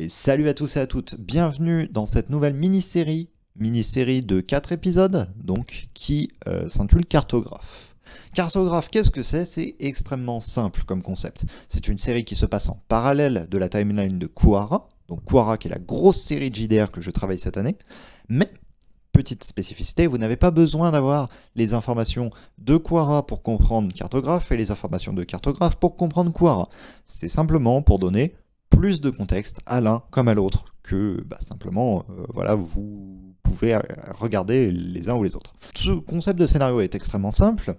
Et salut à tous et à toutes, bienvenue dans cette nouvelle mini-série de 4 épisodes, donc, qui s'intitule Cartographe. Cartographe, qu'est-ce que c'est? C'est extrêmement simple comme concept. C'est une série qui se passe en parallèle de la timeline de Kuwara, donc Kuwara qui est la grosse série de JDR que je travaille cette année, mais, petite spécificité, vous n'avez pas besoin d'avoir les informations de Kuwara pour comprendre Cartographe et les informations de Cartographe pour comprendre Kuwara. C'est simplement pour donner plus de contexte à l'un comme à l'autre que simplement voilà, vous pouvez regarder les uns ou les autres. Ce concept de scénario est extrêmement simple.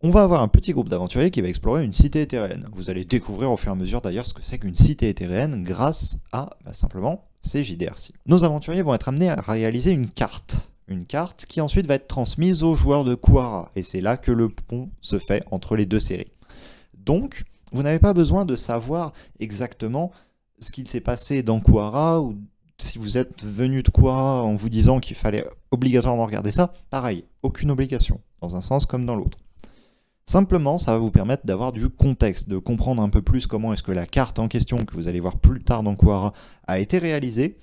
On va avoir un petit groupe d'aventuriers qui va explorer une cité éthéréenne. Vous allez découvrir au fur et à mesure d'ailleurs ce que c'est qu'une cité éthéréenne grâce à simplement ces JDR-ci. Nos aventuriers vont être amenés à réaliser une carte qui ensuite va être transmise aux joueurs de Kuwara, et c'est là que le pont se fait entre les deux séries. Donc, vous n'avez pas besoin de savoir exactement ce qu'il s'est passé dans Kuwara, ou si vous êtes venu de Kuwara en vous disant qu'il fallait obligatoirement regarder ça, pareil, aucune obligation, dans un sens comme dans l'autre. Simplement, ça va vous permettre d'avoir du contexte, de comprendre un peu plus comment est-ce que la carte en question, que vous allez voir plus tard dans Kuwara, a été réalisée,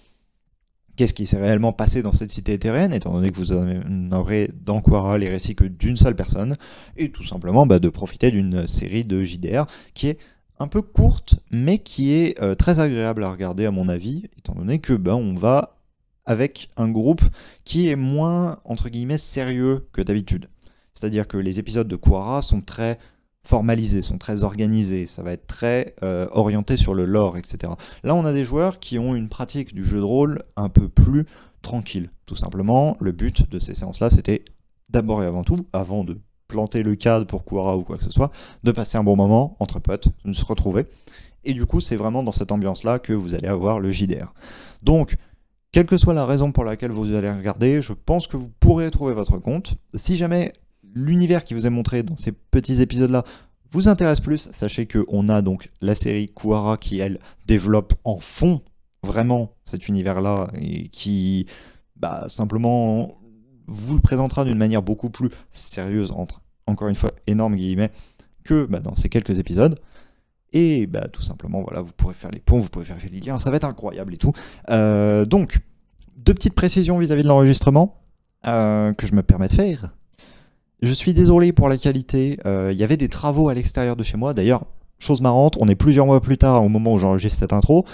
qu'est-ce qui s'est réellement passé dans cette cité éthérienne, étant donné que vous n'aurez dans Kuwara les récits que d'une seule personne, et tout simplement de profiter d'une série de JDR qui est un peu courte, mais qui est très agréable à regarder à mon avis, étant donné que on va avec un groupe qui est moins, entre guillemets, sérieux que d'habitude. C'est-à-dire que les épisodes de Kuwara sont très formalisés, sont très organisés, ça va être très orienté sur le lore, etc. Là, on a des joueurs qui ont une pratique du jeu de rôle un peu plus tranquille. Tout simplement, le but de ces séances-là, c'était d'abord et avant tout, avant de planter le cadre pour Kuwara ou quoi que ce soit, de passer un bon moment entre potes, de se retrouver. Et du coup, c'est vraiment dans cette ambiance-là que vous allez avoir le JDR. Donc, quelle que soit la raison pour laquelle vous allez regarder, je pense que vous pourrez trouver votre compte. Si jamais l'univers qui vous est montré dans ces petits épisodes-là vous intéresse plus, sachez qu'on a donc la série Kuwara qui, elle, développe en fond vraiment cet univers-là et qui, simplement, vous le présentera d'une manière beaucoup plus sérieuse, entre, encore une fois, énorme guillemets, que dans ces quelques épisodes. Et tout simplement, voilà, vous pourrez faire les ponts, vous pouvez faire les liens, ça va être incroyable et tout. Donc, deux petites précisions vis-à-vis de l'enregistrement que je me permets de faire. Je suis désolé pour la qualité, il y avait des travaux à l'extérieur de chez moi. D'ailleurs, chose marrante, on est plusieurs mois plus tard au moment où j'enregistre cette intro,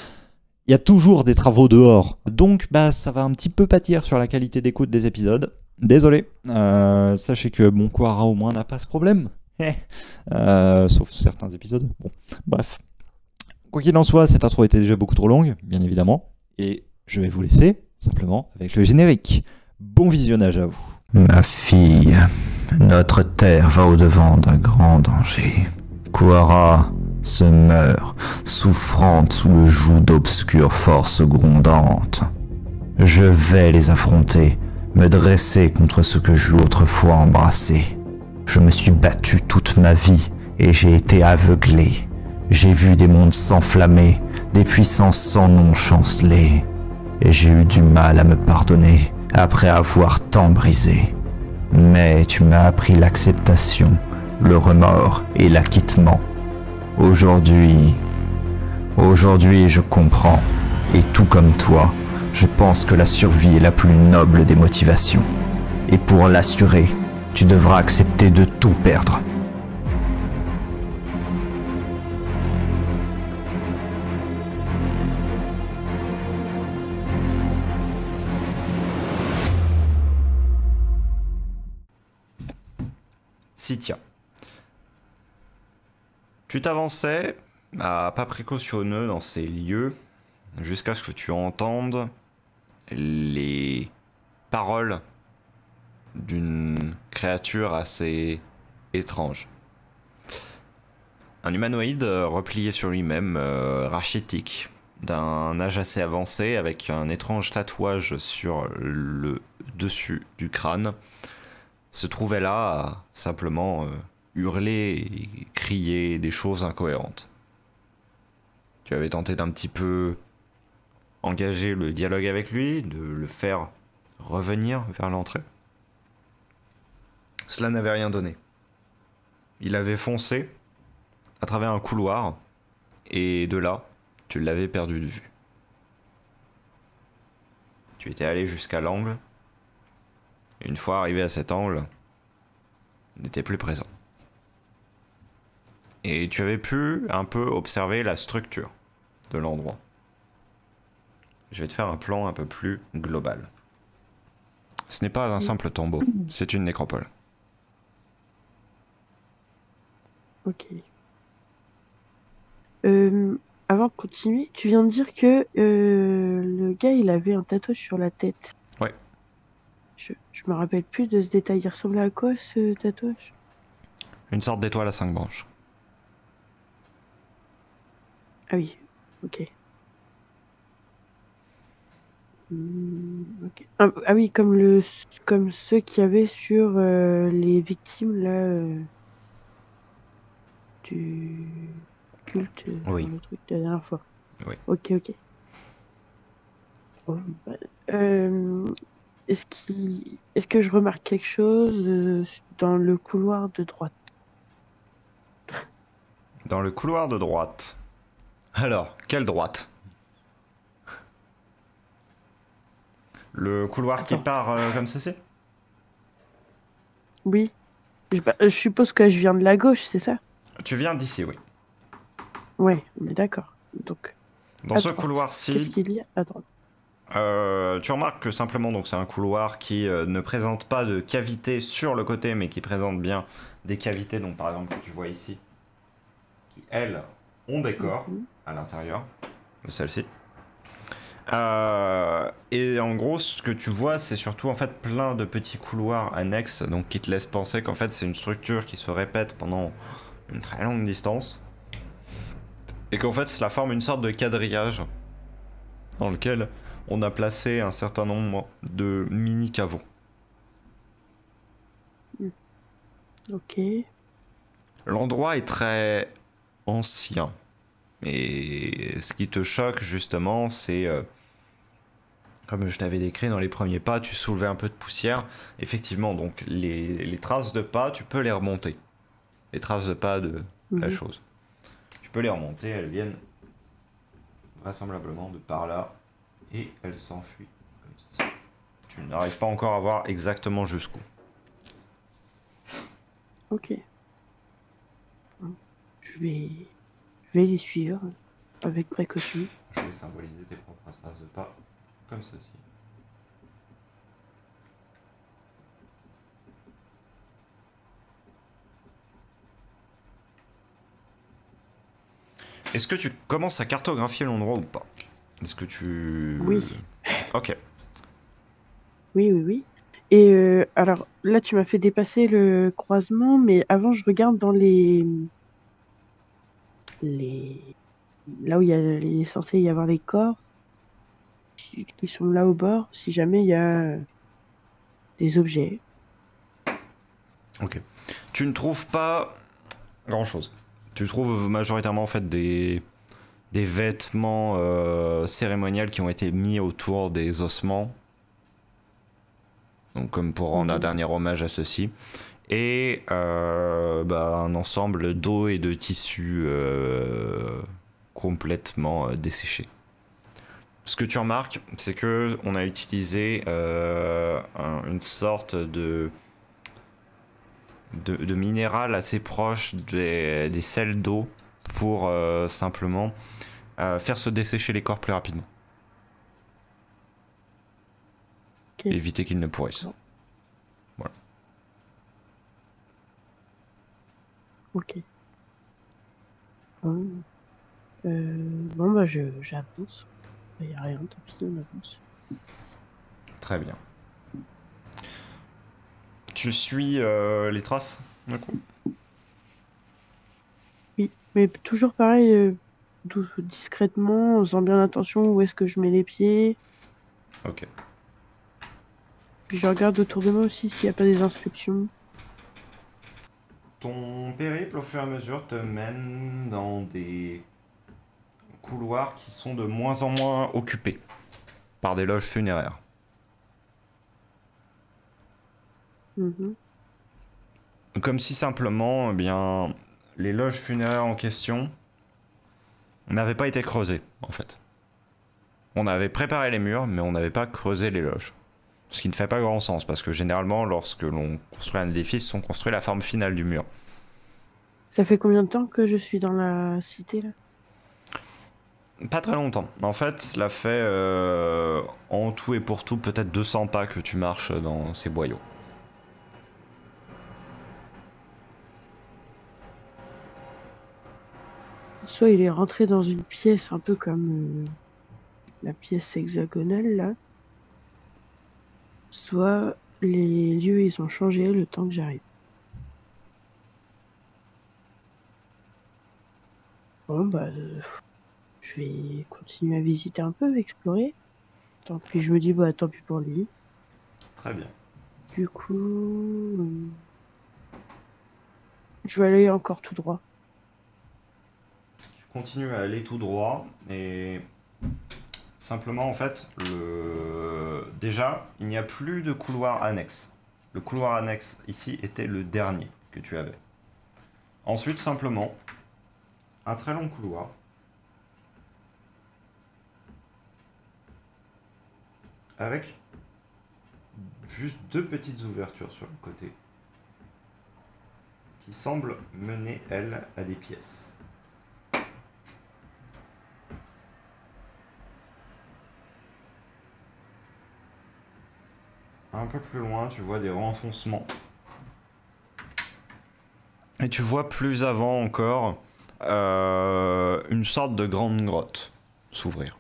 il y a toujours des travaux dehors. Donc ça va un petit peu pâtir sur la qualité d'écoute des épisodes. Désolé, sachez que Kuwara au moins n'a pas ce problème. Sauf certains épisodes. Bon, bref. Quoi qu'il en soit, cette intro était déjà beaucoup trop longue, bien évidemment. Et je vais vous laisser simplement avec le générique. Bon visionnage à vous. Ma fille, notre terre va au-devant d'un grand danger. Kuwara se meurt, souffrante sous le joug d'obscures forces grondantes. Je vais les affronter, me dresser contre ce que j'eus autrefois embrassé. Je me suis battu toute ma vie et j'ai été aveuglé. J'ai vu des mondes s'enflammer, des puissances sans nom chanceler. Et j'ai eu du mal à me pardonner après avoir tant brisé. Mais tu m'as appris l'acceptation, le remords et l'acquittement. Aujourd'hui, je comprends, et tout comme toi, je pense que la survie est la plus noble des motivations. Et pour l'assurer, tu devras accepter de tout perdre. Si tiens. Tu t'avançais à pas précautionneux dans ces lieux jusqu'à ce que tu entendes les paroles d'une créature assez étrange. Un humanoïde replié sur lui-même, rachitique, d'un âge assez avancé, avec un étrange tatouage sur le dessus du crâne, se trouvait là à simplement hurler et crier des choses incohérentes. Tu avais tenté d'un petit peu engager le dialogue avec lui, de le faire revenir vers l'entrée. Cela n'avait rien donné. Il avait foncé à travers un couloir, et de là, tu l'avais perdu de vue. Tu étais allé jusqu'à l'angle. Et une fois arrivé à cet angle, il n'était plus présent. Et tu avais pu un peu observer la structure de l'endroit. Je vais te faire un plan un peu plus global. Ce n'est pas un simple tombeau, c'est une nécropole. Ok. Avant de continuer, tu viens de dire que le gars, il avait un tatouage sur la tête. Ouais. Je me rappelle plus de ce détail. Il ressemblait à quoi, ce tatouage? Une sorte d'étoile à 5 branches. Ah oui, ok. Ok. Ah oui, comme ceux qu'il y avait sur les victimes, là, du culte, Oui. enfin, le truc de la dernière fois. Oui. Ok. Bon, bah, est-ce que je remarque quelque chose dans le couloir de droite? Dans le couloir de droite. Alors, quelle droite? Le couloir qui Attends. part comme ceci? Oui. Je suppose que je viens de la gauche, c'est ça? Tu viens d'ici, oui. Ouais, on est d'accord. Donc, Dans à ce droite. couloir-ci, Qu'est-ce qu'il y a à droite? tu remarques que simplement donc c'est un couloir qui ne présente pas de cavité sur le côté, mais qui présente bien des cavités. Donc par exemple que tu vois ici, qui elles ont des corps à l'intérieur de celle-ci. Et en gros, ce que tu vois, c'est surtout en fait plein de petits couloirs annexes, donc qui te laissent penser qu'en fait c'est une structure qui se répète pendant une très longue distance, et qu'en fait cela forme une sorte de quadrillage dans lequel on a placé un certain nombre de mini caveaux. Ok. L'endroit est très ancien, et ce qui te choque justement, c'est comme je t'avais décrit dans les premiers pas, tu soulevais un peu de poussière. Effectivement, donc les traces de pas, tu peux les remonter. Les traces de pas de la chose. Tu peux les remonter, elles viennent vraisemblablement de par là. Et elles s'enfuient comme ceci. Tu n'arrives pas encore à voir exactement jusqu'où. Ok. Je vais les suivre avec précaution. Je vais symboliser tes propres traces de pas comme ceci. Est-ce que tu commences à cartographier l'endroit ou pas? Est-ce que tu... Oui. Ok. Oui. Et alors là, tu m'as fait dépasser le croisement, mais avant, je regarde dans là où il est censé y avoir les corps qui sont là au bord, si jamais il y a des objets. Ok. Tu ne trouves pas grand-chose. Tu trouves majoritairement en fait des vêtements cérémoniels qui ont été mis autour des ossements. Donc comme pour rendre un dernier hommage à ceux-ci. Et un ensemble d'eau et de tissus complètement desséchés. Ce que tu remarques, c'est que on a utilisé une sorte de minéral assez proche des sels d'eau pour simplement faire se dessécher les corps plus rapidement. Okay. Éviter qu'ils ne pourrissent. Voilà. Ok. Bon, bah j'avance. Il n'y a rien, tant pis, on avance. Très bien. Tu suis les traces, du coup? Oui, mais toujours pareil, discrètement, en faisant bien attention où est-ce que je mets les pieds. Ok. Puis je regarde autour de moi aussi s'il n'y a pas des inscriptions. Ton périple, au fur et à mesure, te mène dans des couloirs qui sont de moins en moins occupés par des loges funéraires. Comme si simplement, les loges funéraires en question n'avaient pas été creusées, en fait. On avait préparé les murs, mais on n'avait pas creusé les loges. Ce qui ne fait pas grand sens, parce que généralement, lorsque l'on construit un édifice, on construit la forme finale du mur. Ça fait combien de temps que je suis dans la cité, là? Pas très longtemps. En fait, cela fait en tout et pour tout peut-être 200 pas que tu marches dans ces boyaux. Soit il est rentré dans une pièce un peu comme la pièce hexagonale, là. Soit les lieux, ils ont changé le temps que j'arrive. Bon, bah, je vais continuer à visiter un peu, explorer. Puis je me dis, bah, tant pis pour lui. Très bien. Du coup, je vais aller encore tout droit. Tu continues à aller tout droit et simplement en fait, déjà, il n'y a plus de couloir annexe. Le couloir annexe ici était le dernier que tu avais. Ensuite, simplement, un très long couloir. Avec juste deux petites ouvertures sur le côté qui semblent mener, elles, à des pièces. Un peu plus loin, tu vois des renfoncements. Et tu vois plus avant encore une sorte de grande grotte s'ouvrir.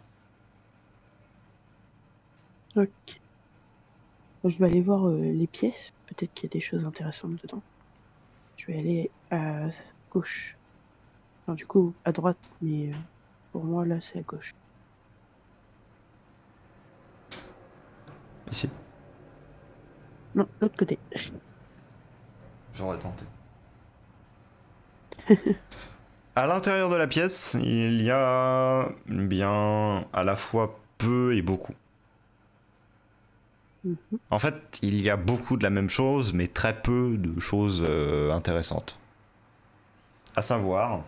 Ok. Bon, je vais aller voir les pièces. Peut-être qu'il y a des choses intéressantes dedans. Je vais aller à gauche. Enfin, du coup, à droite, mais pour moi, là, c'est à gauche. Ici. Non, l'autre côté. J'aurais tenté. À l'intérieur de la pièce, il y a bien à la fois peu et beaucoup. En fait, il y a beaucoup de la même chose, mais très peu de choses intéressantes. À savoir,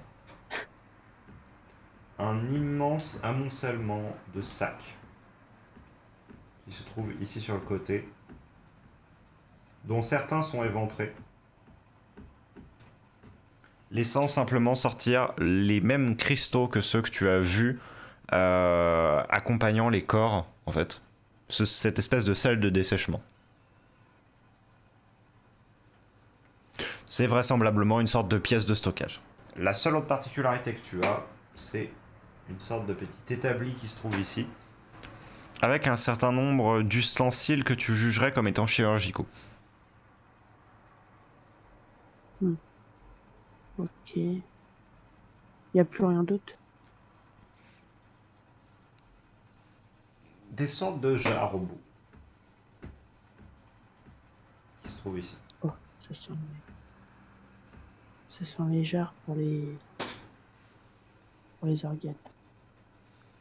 un immense amoncellement de sacs qui se trouve ici sur le côté, dont certains sont éventrés, laissant simplement sortir les mêmes cristaux que ceux que tu as vus accompagnant les corps, en fait. Cette espèce de sel de dessèchement. C'est vraisemblablement une sorte de pièce de stockage. La seule autre particularité que tu as, c'est une sorte de petit établi qui se trouve ici, avec un certain nombre d'ustensiles que tu jugerais comme étant chirurgicaux. Ok. Il n'y a plus rien d'autre. Des sortes de jarres au bout. Qui se trouvent ici. Oh, ça sent les jarres pour les organes.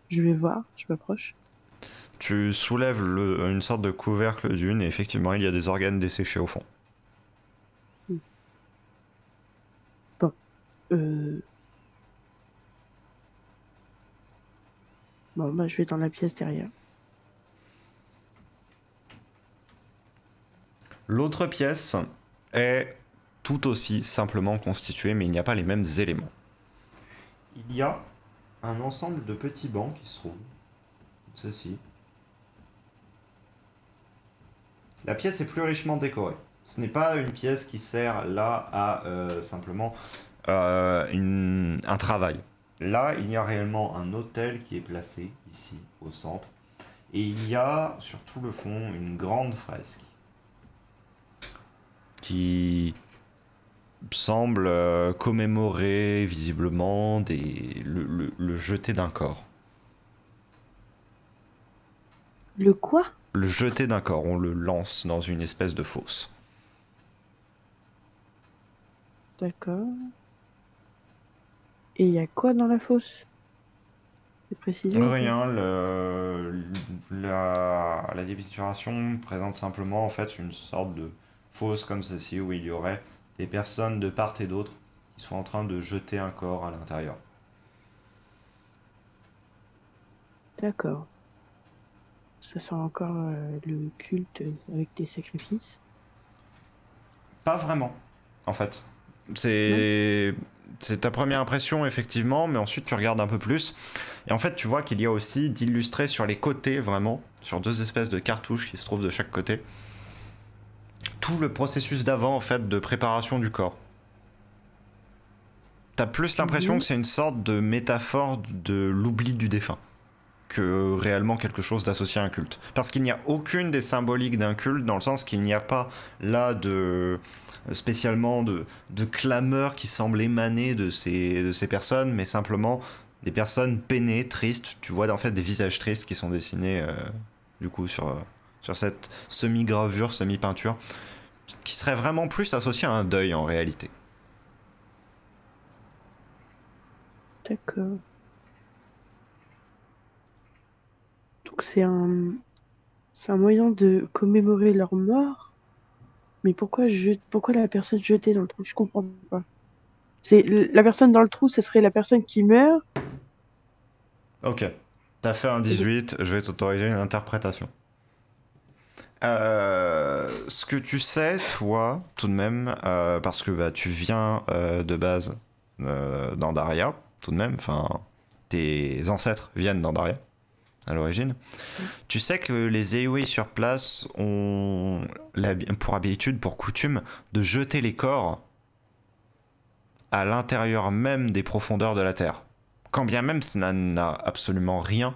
Je vais voir, je m'approche. Tu soulèves une sorte de couvercle d'une et effectivement il y a des organes desséchés au fond. Bon. Bon, bah je vais dans la pièce derrière. L'autre pièce est tout aussi simplement constituée, mais il n'y a pas les mêmes éléments. Il y a un ensemble de petits bancs qui se trouvent. Ceci. La pièce est plus richement décorée. Ce n'est pas une pièce qui sert là à simplement un travail. Là, il y a réellement un autel qui est placé ici au centre. Et il y a sur tout le fond une grande fresque qui semble commémorer visiblement le jeté d'un corps. Le quoi? Le jeté d'un corps, on le lance dans une espèce de fosse. D'accord. Et il y a quoi dans la fosse? C'est précisé? Rien, la dépicturation présente simplement en fait une sorte de fosse comme ceci où il y aurait des personnes de part et d'autre qui sont en train de jeter un corps à l'intérieur. D'accord. Ça sent encore le culte avec des sacrifices. Pas vraiment, en fait. C'est ta première impression, effectivement, mais ensuite tu regardes un peu plus. Et en fait, tu vois qu'il y a aussi d'illustrés sur les côtés, vraiment, sur 2 espèces de cartouches qui se trouvent de chaque côté. Tout le processus d'avant, en fait, de préparation du corps. T'as plus l'impression que c'est une sorte de métaphore de l'oubli du défunt que réellement quelque chose d'associé à un culte. Parce qu'il n'y a aucune des symboliques d'un culte, dans le sens qu'il n'y a pas là spécialement de clameurs qui semblent émaner de ces personnes, mais simplement des personnes peinées, tristes. Tu vois en fait des visages tristes qui sont dessinés du coup sur cette semi-gravure, semi-peinture, qui serait vraiment plus associé à un deuil en réalité. D'accord. Donc c'est un moyen de commémorer leur mort. Mais pourquoi la personne jetée dans le trou? Je comprends pas. C'est la personne dans le trou, ce serait la personne qui meurt. Ok. T'as fait un 18, je vais t'autoriser une interprétation. Ce que tu sais, toi, tout de même, parce que bah, tu viens de base d'Andaria, tout de même, enfin, tes ancêtres viennent d'Andaria à l'origine. Tu sais que les Eowyn sur place ont pour habitude, pour coutume, de jeter les corps à l'intérieur même des profondeurs de la Terre. Quand bien même ça n'a absolument rien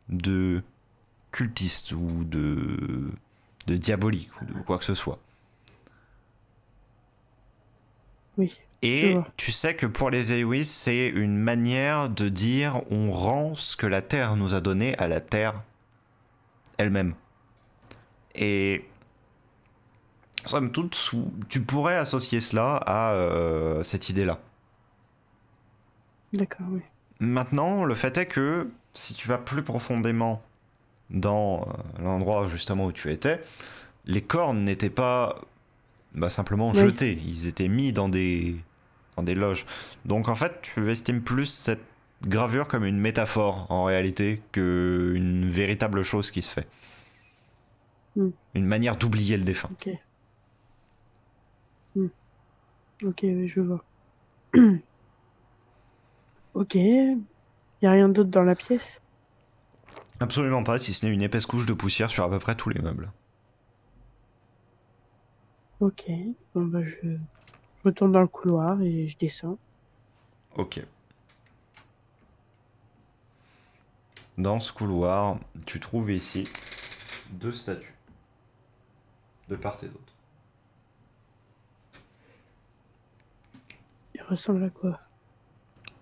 de cultiste ou de diabolique ou de quoi que ce soit. Oui. Et tu sais que pour les Eowyn, c'est une manière de dire on rend ce que la Terre nous a donné à la Terre elle-même. Et somme toute, tu pourrais associer cela à cette idée-là. D'accord, oui. Maintenant, le fait est que si tu vas plus profondément dans l'endroit justement où tu étais, les corps n'étaient pas simplement jetés, ils étaient mis dans des loges. Donc en fait, tu estimes plus cette gravure comme une métaphore en réalité qu'une véritable chose qui se fait. Une manière d'oublier le défunt. Ok. Ok, oui, je vois. Ok. Y a rien d'autre dans la pièce? Absolument pas, si ce n'est une épaisse couche de poussière sur à peu près tous les meubles. Ok. Bon bah je retourne dans le couloir et je descends. Ok. Dans ce couloir, tu trouves ici 2 statues. De part et d'autre. Il ressemble à quoi?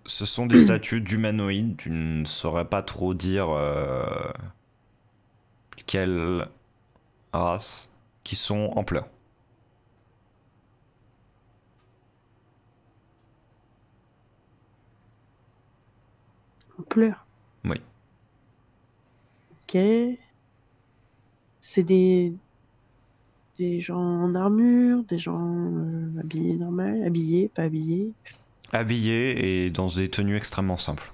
Ce sont des statues d'humanoïdes, tu ne saurais pas trop dire quelle race, qui sont en pleurs. En pleurs? Oui. Ok. C'est des gens en armure, des gens habillés normal, habillés, pas habillés. Habillés et dans des tenues extrêmement simples.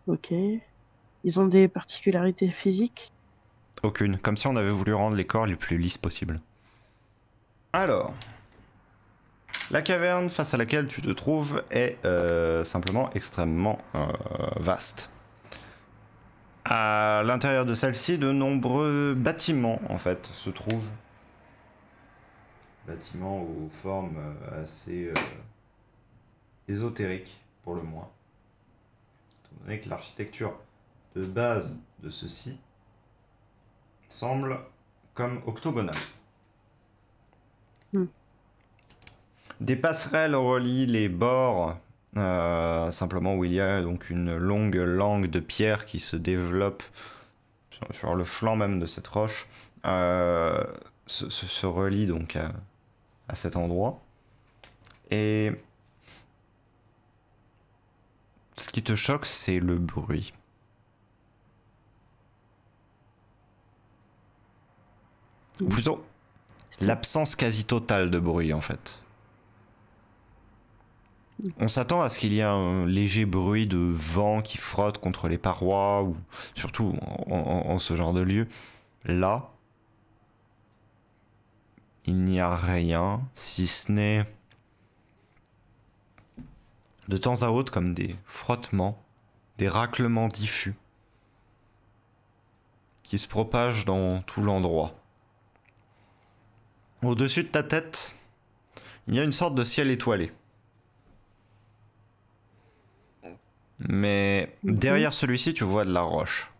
Ok. Ils ont des particularités physiques? Aucune, comme si on avait voulu rendre les corps les plus lisses possibles. Alors, la caverne face à laquelle tu te trouves est simplement extrêmement vaste. À l'intérieur de celle-ci, de nombreux bâtiments en fait se trouvent. Bâtiments aux formes assez ésotériques pour le moins. Étant donné que l'architecture de base de ceci semble comme octogonale. Des passerelles relient les bords, simplement où il y a donc une longue langue de pierre qui se développe sur le flanc même de cette roche, se relie donc à cet endroit. Et ce qui te choque, c'est le bruit. Ou plutôt, l'absence quasi totale de bruit en fait. On s'attend à ce qu'il y ait un léger bruit de vent qui frotte contre les parois, ou surtout en ce genre de lieu. Là, il n'y a rien, si ce n'est de temps à autre comme des frottements, des raclements diffus qui se propagent dans tout l'endroit. Au-dessus de ta tête, il y a une sorte de ciel étoilé. Mais derrière celui-ci, tu vois de la roche.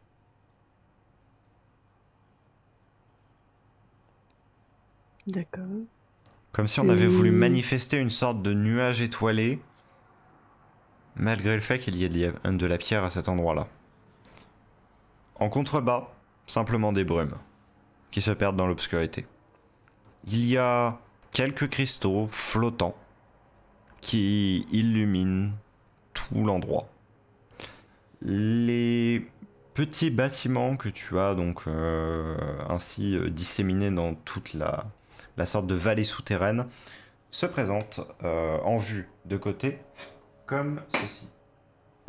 D'accord. Comme si on avait voulu manifester une sorte de nuage étoilé, malgré le fait qu'il y ait de la pierre à cet endroit-là. En contrebas, simplement des brumes qui se perdent dans l'obscurité. Il y a quelques cristaux flottants qui illuminent tout l'endroit. Les petits bâtiments que tu as donc ainsi disséminés dans toute la sorte de vallée souterraine se présentent en vue de côté comme ceci.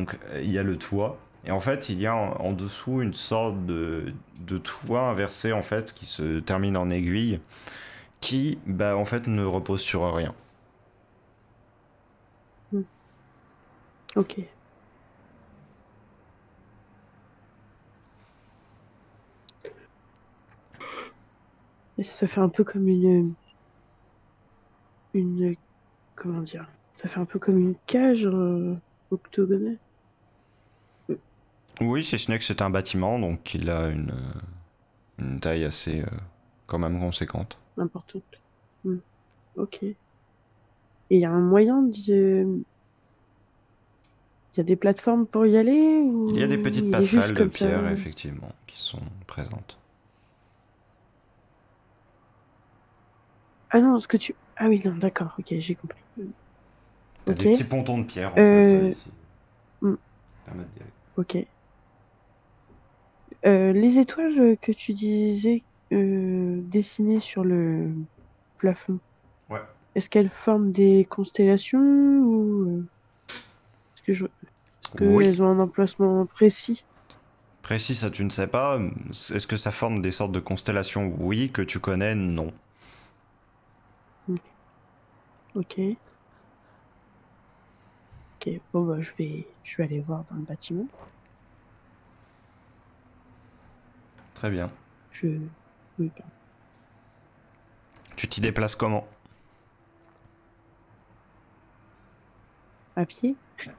Donc il y a le toit et en fait il y a en dessous une sorte de toit inversé en fait qui se termine en aiguille qui en fait ne repose sur rien. Ok. Et ça fait un peu comme une comment dire, ça fait un peu comme une cage octogonale. Oui, si ce n'est que c'est un bâtiment, donc il a une taille assez quand même conséquente. Importante. Ok. Et il y a un moyen de... Il y a des plateformes pour y aller ou Il y a des petites il est passerelles juste de comme pierre, ça effectivement, qui sont présentes. Ah non, ce que tu... Ah oui, non, d'accord, ok, j'ai compris. T'as Ok. des petits pontons de pierre, en fait, ici. hmm, Ça permet d'y aller. Ok. Les étoiles que tu disais dessinées sur le plafond, Ouais. est-ce qu'elles forment des constellations ou est-ce Oui. qu'elles ont un emplacement précis? Précis, ça tu ne sais pas. Est-ce que ça forme des sortes de constellations? Oui. Que tu connais? Non. Ok. Ok. Bon bah je vais aller voir dans le bâtiment. Très bien. Oui, bah, Tu t'y déplaces comment? à pied?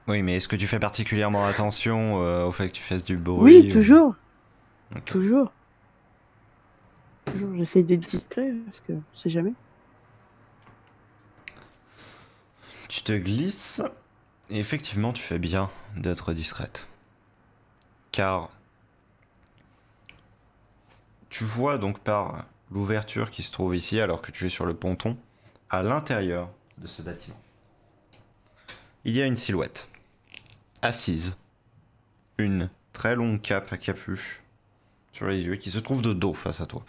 Oui, mais est-ce que tu fais particulièrement attention au fait que tu fasses du Oui, bruit? toujours. Ok. Toujours. Toujours. J'essaie d'être discret parce que on sait jamais. Tu te glisses, et effectivement, tu fais bien d'être discrète. Car tu vois donc par l'ouverture qui se trouve ici, alors que tu es sur le ponton, à l'intérieur de ce bâtiment. Il y a une silhouette, assise, une très longue cape à capuche sur les yeux, qui se trouve de dos face à toi.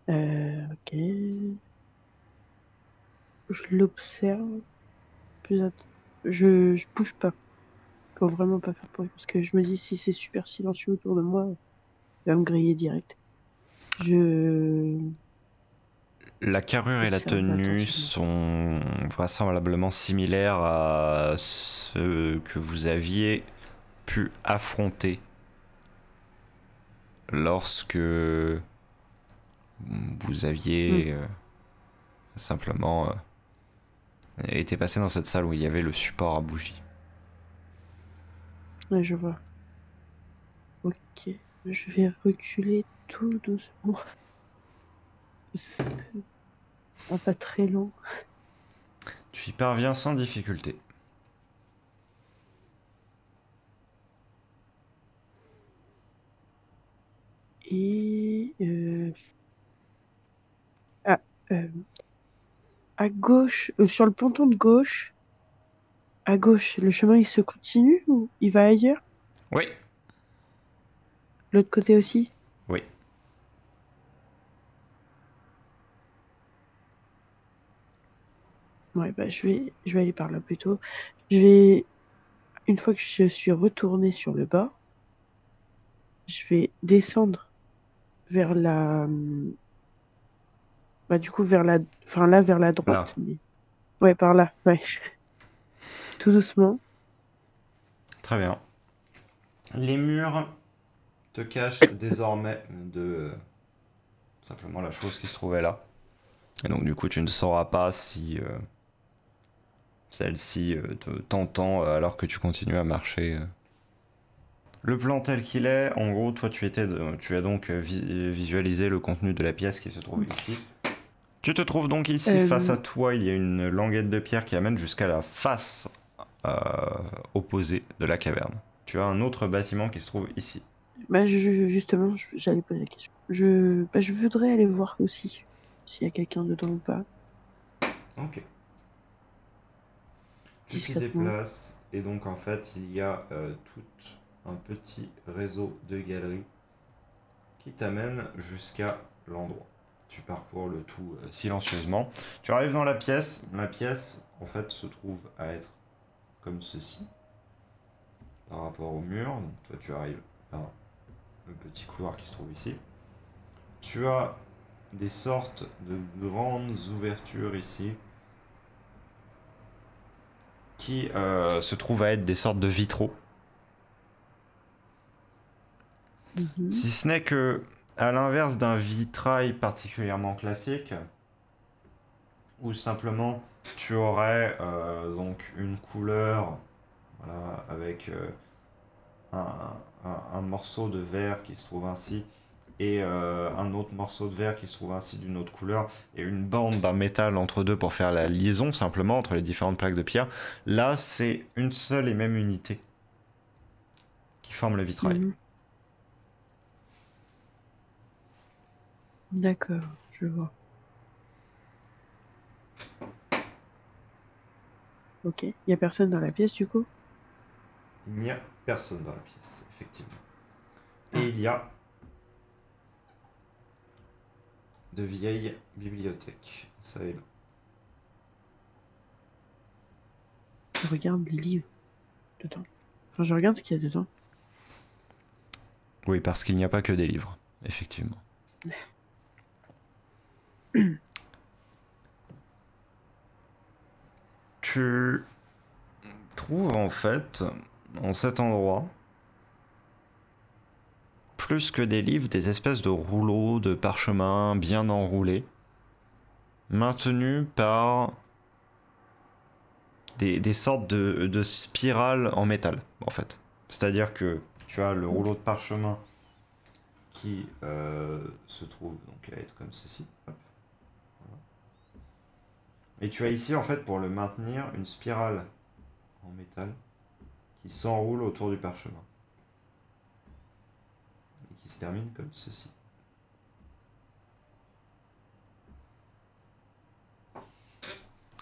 Ok. Je l'observe. Je bouge pas. Faut vraiment pas faire bruit parce que je me dis si c'est super silencieux autour de moi, il va me griller direct. Je La carrure et la observe tenue attentivement. sont vraisemblablement similaires à ce que vous aviez pu affronter lorsque vous aviez simplement été passé dans cette salle où il y avait le support à bougie. Ouais, je vois. Ok. Je vais reculer tout doucement. Un pas très long. Tu y parviens sans difficulté. Et ah, à gauche, sur le ponton de gauche, à gauche, le chemin il se continue ou il va ailleurs? Oui, L'autre côté aussi? oui. Ouais, bah je vais aller par là plutôt. Je vais, une fois que je suis retournée sur le bas, je vais descendre vers bah du coup vers enfin là vers la Là. droite, mais ouais par là, ouais, tout doucement. Très bien. Les murs te cachent désormais de simplement la chose qui se trouvait là. Et donc du coup tu ne sauras pas si celle-ci t'entend alors que tu continues à marcher. Le plan tel qu'il est, en gros, toi tu as donc visualisé le contenu de la pièce qui se trouve ici. Tu te trouves donc ici, face à toi, il y a une languette de pierre qui amène jusqu'à la face euh, opposée de la caverne. Tu as un autre bâtiment qui se trouve ici. Bah justement, j'allais poser la question. Je voudrais aller voir aussi s'il y a quelqu'un dedans ou pas, Ok. Tu t'y discrètement. déplaces et donc en fait il y a tout un petit réseau de galeries qui t'amène jusqu'à l'endroit. Tu parcours le tout silencieusement. Tu arrives dans la pièce. La pièce en fait se trouve à être comme ceci par rapport au mur. Donc toi tu arrives par le petit couloir qui se trouve ici. Tu as des sortes de grandes ouvertures ici qui se trouvent à être des sortes de vitraux. Mhm. Si ce n'est que, à l'inverse d'un vitrail particulièrement classique, où simplement tu aurais donc une couleur, voilà, avec un morceau de verre qui se trouve ainsi, et un autre morceau de verre qui se trouve ainsi d'une autre couleur, et une bande d'un métal entre deux pour faire la liaison simplement entre les différentes plaques de pierre, là c'est une seule et même unité qui forme le vitrail. Mhm. D'accord, je vois. Ok, il y a personne dans la pièce du coup? Il n'y a personne dans la pièce, effectivement. Et Ah, il y a de vieilles bibliothèques, ça et là. je regarde les livres dedans. Enfin, je regarde ce qu'il y a dedans. Oui, parce qu'il n'y a pas que des livres, effectivement. Tu trouves en fait, en cet endroit, plus que des livres, des espèces de rouleaux de parchemin bien enroulés, maintenus par des sortes de spirales en métal, en fait. C'est-à-dire que tu as le rouleau de parchemin qui se trouve donc à être comme ceci. Hop. Et tu as ici, en fait, pour le maintenir, une spirale en métal qui s'enroule autour du parchemin et qui se termine comme ceci.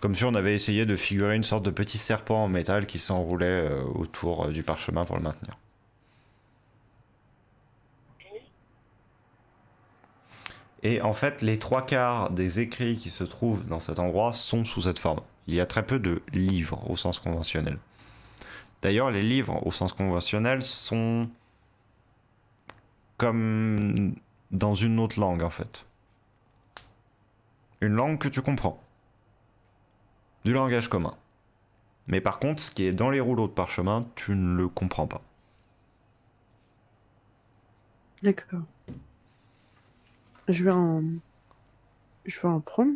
Comme si on avait essayé de figurer une sorte de petit serpent en métal qui s'enroulait autour du parchemin pour le maintenir. Et en fait, les trois quarts des écrits qui se trouvent dans cet endroit sont sous cette forme. Il y a très peu de livres au sens conventionnel. D'ailleurs, les livres au sens conventionnel sont comme dans une autre langue en fait. Une langue que tu comprends. Du langage commun. Mais par contre, ce qui est dans les rouleaux de parchemin, tu ne le comprends pas. d'accord. Je vais en, je vais en prendre.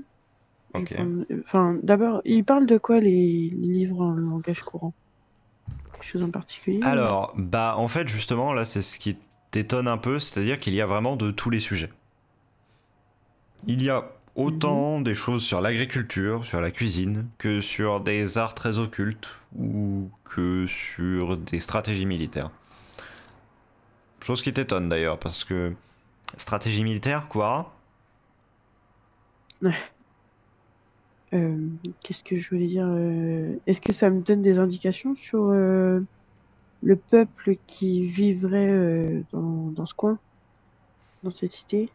Je vais Ok. prendre. Enfin, d'abord, ils parlent de quoi les livres en langage courant? Quelque chose en particulier ou... Alors, bah en fait justement, là c'est ce qui t'étonne un peu, c'est-à-dire qu'il y a vraiment de tous les sujets. Il y a Mhm. autant des choses sur l'agriculture, sur la cuisine, que sur des arts très occultes, ou que sur des stratégies militaires. Chose qui t'étonne d'ailleurs, parce que stratégie militaire, quoi. Qu'est-ce que je voulais dire? Est-ce que ça me donne des indications sur le peuple qui vivrait dans ce coin, dans cette cité?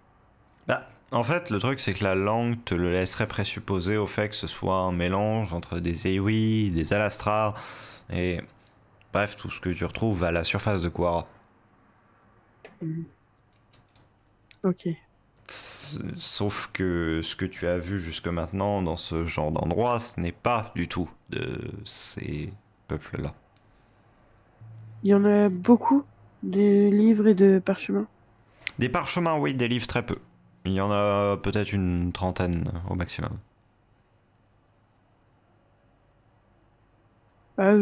Bah, En fait, le truc, c'est que la langue te le laisserait présupposer au fait que ce soit un mélange entre des Ewi, des Alastrar, et bref, tout ce que tu retrouves à la surface de Quara. Ok. Sauf que ce que tu as vu jusque maintenant dans ce genre d'endroit, ce n'est pas du tout de ces peuples-là. Il y en a beaucoup de livres et de parchemins. Des parchemins, oui, des livres très peu. Il y en a peut-être une trentaine au maximum. Ah,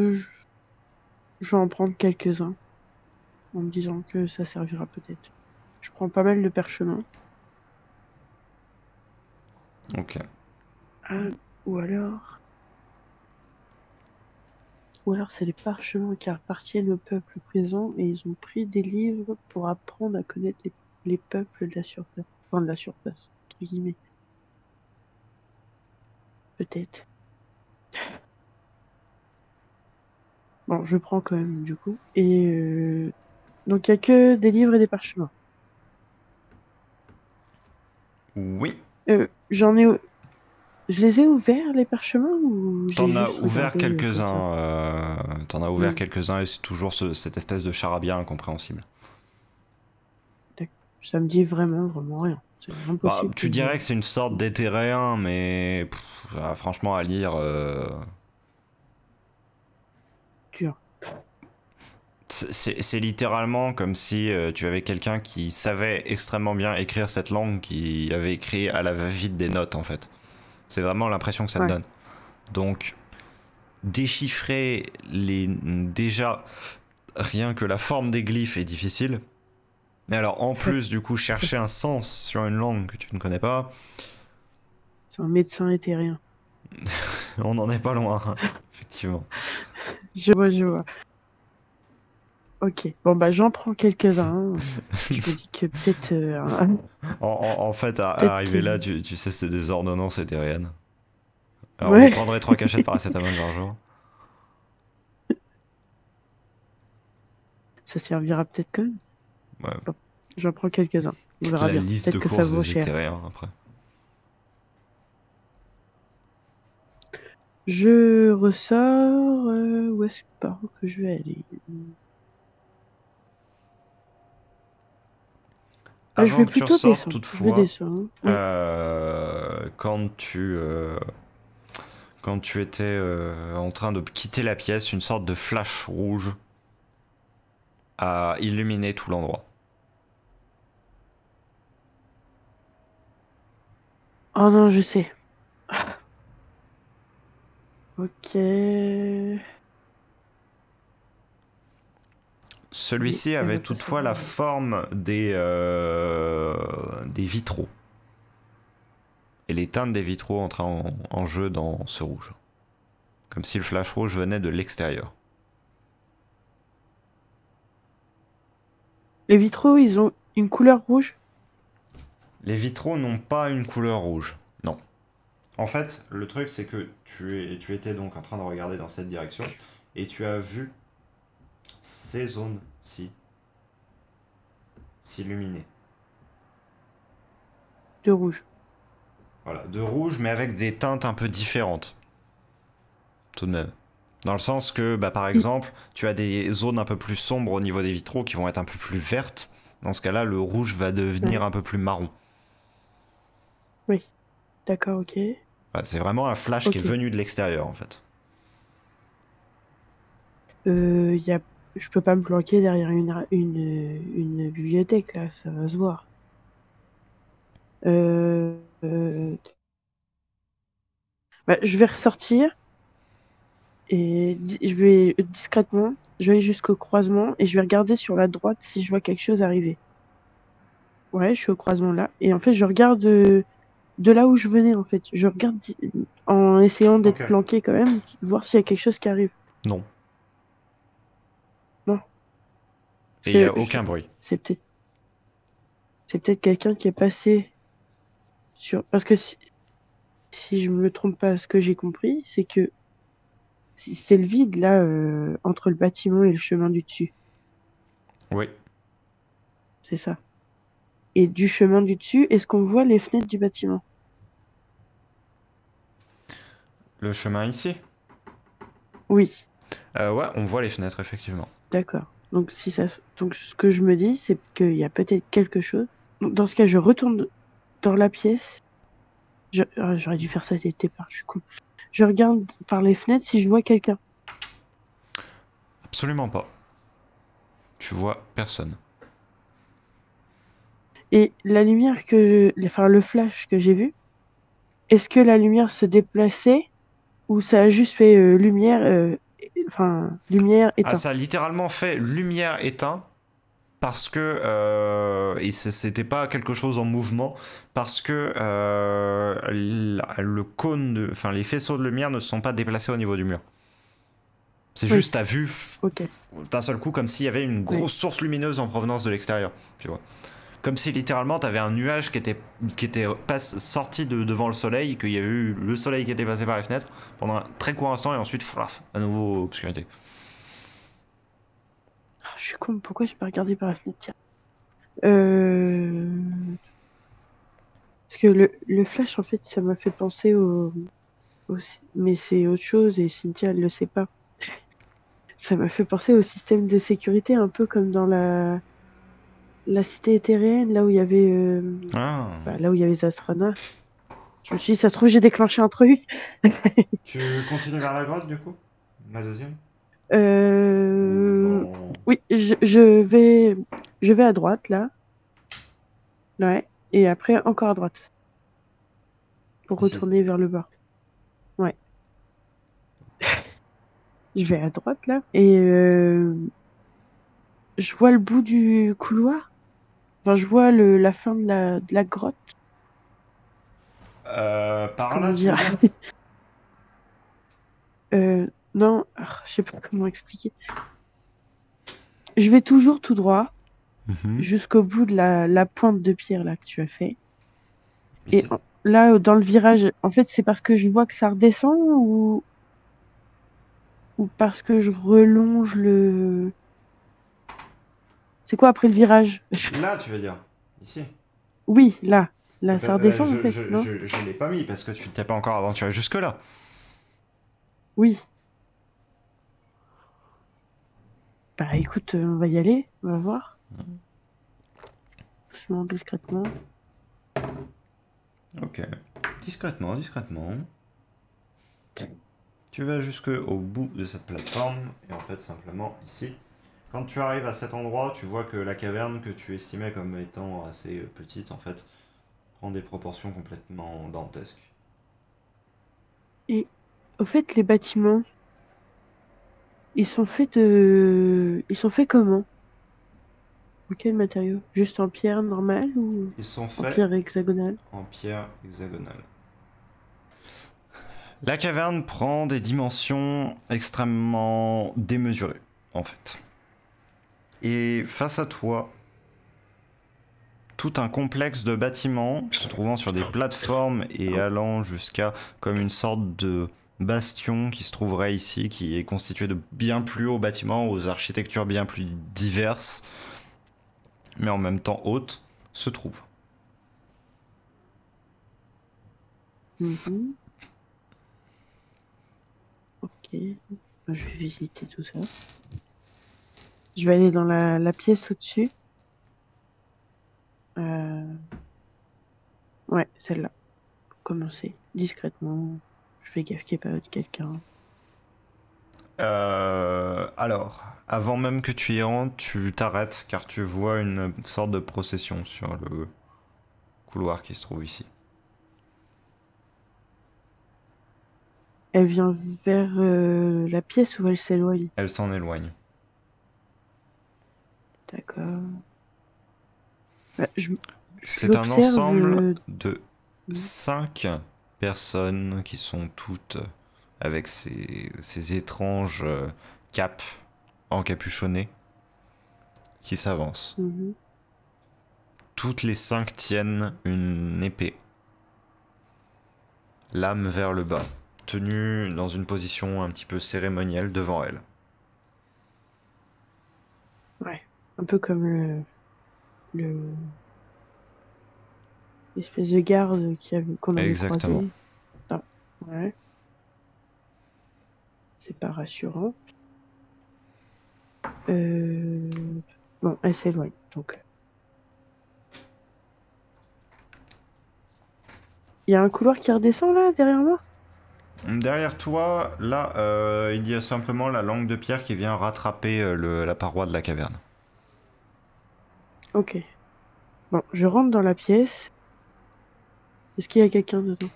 je vais en prendre quelques-uns en me disant que ça servira peut-être. Je prends pas mal de parchemins. Ok. Ah, ou alors... Ou alors c'est les parchemins qui appartiennent au peuple présent et ils ont pris des livres pour apprendre à connaître les peuples de la surface. Enfin, de la surface, entre guillemets. Peut-être. Bon, je prends quand même, du coup. Et donc, il n'y a que des livres et des parchemins. Oui. J'en ai... Je les ai ouverts, les parchemins, ou j'ai T'en as juste ouvert regardé comme ça? quelques-uns. T'en as ouvert Mm. quelques-uns et c'est toujours cette espèce de charabia incompréhensible. Ça me dit vraiment rien. C'est Bah, impossible tu que dirais que c'est une sorte d'éthéréen, mais franchement, à lire, dur. c'est littéralement comme si tu avais quelqu'un qui savait extrêmement bien écrire cette langue, qui avait écrit à la va-vite des notes, en fait. C'est vraiment l'impression que ça te Ouais. donne. Donc, déchiffrer déjà, rien que la forme des glyphes est difficile. Mais alors, en plus, du coup, chercher un sens sur une langue que tu ne connais pas, C'est un médecin éthérien. on n'en est pas loin, hein, effectivement. Je vois. Ok. Bon, bah, j'en prends quelques-uns. Je me dis que peut-être... En fait, peut-être arriver là, que... tu sais, c'est des ordonnances éthériennes. Alors, vous Ouais. prendrez 3 cachettes de paracétamol par jour. Ça servira peut-être quand même. Ouais. Bon, j'en prends quelques-uns. On verra La bien. liste de Peut-être que ça courses vaut des cher. éthériens, après. Je ressors... où est-ce par où que je vais aller? Ah, je Avant vais que tu plutôt ressortes, descendre. Je vais toutefois, descendre. Ouais. quand tu étais en train de quitter la pièce, une sorte de flash rouge a illuminé tout l'endroit. Oh non, je sais. Ok. Celui-ci Elle avait va pas toutefois la savoir. forme des vitraux. Et les teintes des vitraux entraient en jeu dans ce rouge. Comme si le flash rouge venait de l'extérieur. Les vitraux, ils ont une couleur rouge? Les vitraux n'ont pas une couleur rouge, non. En fait, le truc c'est que tu étais donc en train de regarder dans cette direction et tu as vu ces zones-ci s'illuminer. De rouge. Voilà, de rouge mais avec des teintes un peu différentes. Tout de même. Dans le sens que, bah, par exemple, tu as des zones un peu plus sombres au niveau des vitraux qui vont être un peu plus vertes. Dans ce cas-là, le rouge va devenir Ouais. un peu plus marron. Oui. D'accord, ok. Voilà, c'est vraiment un flash qui est Ok. venu de l'extérieur en fait. Y a... Je peux pas me planquer derrière une bibliothèque, là. Ça va se voir. Euh... euh, Bah, je vais ressortir et je vais discrètement, je vais aller jusqu'au croisement et je vais regarder sur la droite si je vois quelque chose arriver. Ouais, je suis au croisement là. Et en fait, je regarde de là où je venais, en fait. Je regarde en essayant d'être Ok. planqué quand même, voir s'il y a quelque chose qui arrive. Non. Non. Et il n'y Parce a que aucun bruit. c'est peut-être quelqu'un qui est passé sur. Parce que si je me trompe pas, ce que j'ai compris, c'est que c'est le vide là entre le bâtiment et le chemin du dessus. Oui. C'est ça. Et du chemin du dessus, est-ce qu'on voit les fenêtres du bâtiment? Le chemin ici? Oui, Ouais, on voit les fenêtres, effectivement. d'accord. Donc, donc ce que je me dis, c'est qu'il y a peut-être quelque chose. Donc, dans ce cas, je retourne dans la pièce. J'aurais dû faire ça dès le départ, je suis con. Je regarde par les fenêtres si je vois quelqu'un. Absolument pas. Tu vois personne. Et la lumière enfin, le flash que j'ai vu, est-ce que la lumière se déplaçait ou ça a juste fait lumière Ah, éteint? ça a littéralement fait lumière éteint parce que et c'était pas quelque chose en mouvement parce que le cône, enfin les faisceaux de lumière ne se sont pas déplacés au niveau du mur. C'est Oui. juste t'as vu Ok. d'un seul coup comme s'il y avait une grosse source lumineuse en provenance de l'extérieur, tu vois. Comme si littéralement t'avais un nuage qui était sorti devant le soleil, qu'il y avait eu le soleil qui était passé par les fenêtres pendant un très court instant et ensuite flaf, à nouveau obscurité. Ah, je suis con, pourquoi j'ai pas regardé par la fenêtre? Tiens. Parce que le flash, en fait, ça m'a fait penser mais c'est autre chose et Cynthia, elle le sait pas. Ça m'a fait penser au système de sécurité, un peu comme dans la cité éthérienne, là où il y avait, là où il y avait les astronautes. Je me suis dit, ça se trouve, j'ai déclenché un truc. Tu continues vers la grotte du coup? La deuxième? Oui, je vais à droite, là. Ouais. Et après, encore à droite. Pour Ici. retourner vers le bas. Ouais. Je vais à droite, là. Et je vois le bout du couloir. Enfin, je vois la fin de la grotte. Par Comment là, tu veux dire? dire? Non, je sais pas comment expliquer. Je vais toujours tout droit jusqu'au bout de la pointe de pierre là que tu as fait. Et Ici. là, dans le virage, en fait, c'est parce que je vois que ça redescend ou parce que je relonge le. C'est quoi après le virage? Là, tu veux dire? Ici. Oui, là. Là, ça redescend en fait, non? Je l'ai pas mis parce que tu t'es pas encore aventuré jusque-là. Oui. Bah écoute, on va y aller, on va voir. Doucement, discrètement. Ok. Discrètement, discrètement. Tu vas jusqu'au bout de cette plateforme et en fait simplement ici. Quand tu arrives à cet endroit, tu vois que la caverne que tu estimais comme étant assez petite en fait prend des proportions complètement dantesques. Et au fait, les bâtiments, ils sont faits comment? En quel matériau? Juste en pierre normale ou Ils sont en faits pierre hexagonale? en pierre hexagonale. La caverne prend des dimensions extrêmement démesurées, en fait. Et face à toi, tout un complexe de bâtiments se trouvant sur des plateformes et allant jusqu'à comme une sorte de bastion qui se trouverait ici, qui est constitué de bien plus hauts bâtiments, aux architectures bien plus diverses, mais en même temps hautes, se trouve. Mhm. Ok. Je vais visiter tout ça. Je vais aller dans la pièce au-dessus. Ouais, celle-là. Pour commencer. Discrètement. Je fais gaffe qu'il n'y ait pas quelqu'un. Alors, avant même que tu y rentres, tu t'arrêtes car tu vois une sorte de procession sur le couloir qui se trouve ici. Elle vient vers la pièce où elle s'éloigne. Elle s'en éloigne. D'accord. Bah, je C'est un l'observe. ensemble de 5 personnes qui sont toutes avec ces étranges capes encapuchonnées qui s'avancent. Mhm. Toutes les 5 tiennent une épée, lame vers le bas, tenue dans une position un petit peu cérémonielle devant elles. Ouais. Un peu comme le l'espèce de garde qu'on avait Exactement. croisé. Ah, ouais. C'est pas rassurant. Bon, elle s'éloigne, donc. Il y a un couloir qui redescend là, derrière moi? Derrière toi, là, il y a simplement la langue de pierre qui vient rattraper la paroi de la caverne. Ok. Bon, je rentre dans la pièce. Est-ce qu'il y a quelqu'un dedans?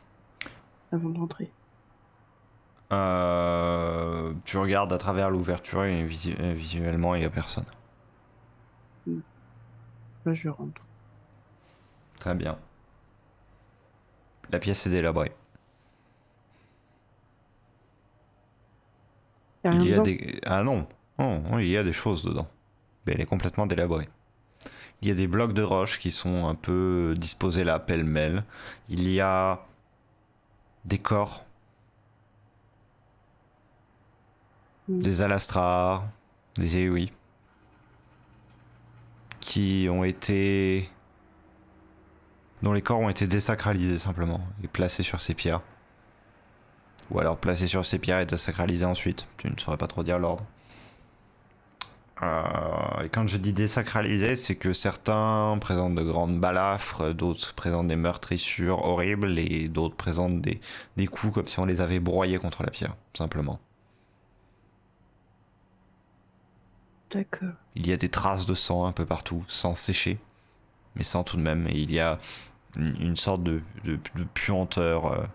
Avant de rentrer. Tu regardes à travers l'ouverture et visuellement, il n'y a personne. Là, je rentre. Très bien. La pièce est délabrée. Y a rien Il y a dedans? des... Ah non. Oh, oh, il y a des choses dedans. Mais elle est complètement délabrée. Il y a des blocs de roche qui sont un peu disposés là, pêle-mêle. Il y a des corps, des alastrars, des éouis, qui ont été... dont les corps ont été désacralisés simplement, et placés sur ces pierres. Ou alors placés sur ces pierres et désacralisés ensuite. Tu ne saurais pas trop dire l'ordre. Et quand je dis désacralisé, c'est que certains présentent de grandes balafres, d'autres présentent des meurtrissures horribles, et d'autres présentent des coups comme si on les avait broyés contre la pierre, simplement. D'accord. Il y a des traces de sang un peu partout, sang séché, mais sang tout de même, et il y a une sorte de puanteur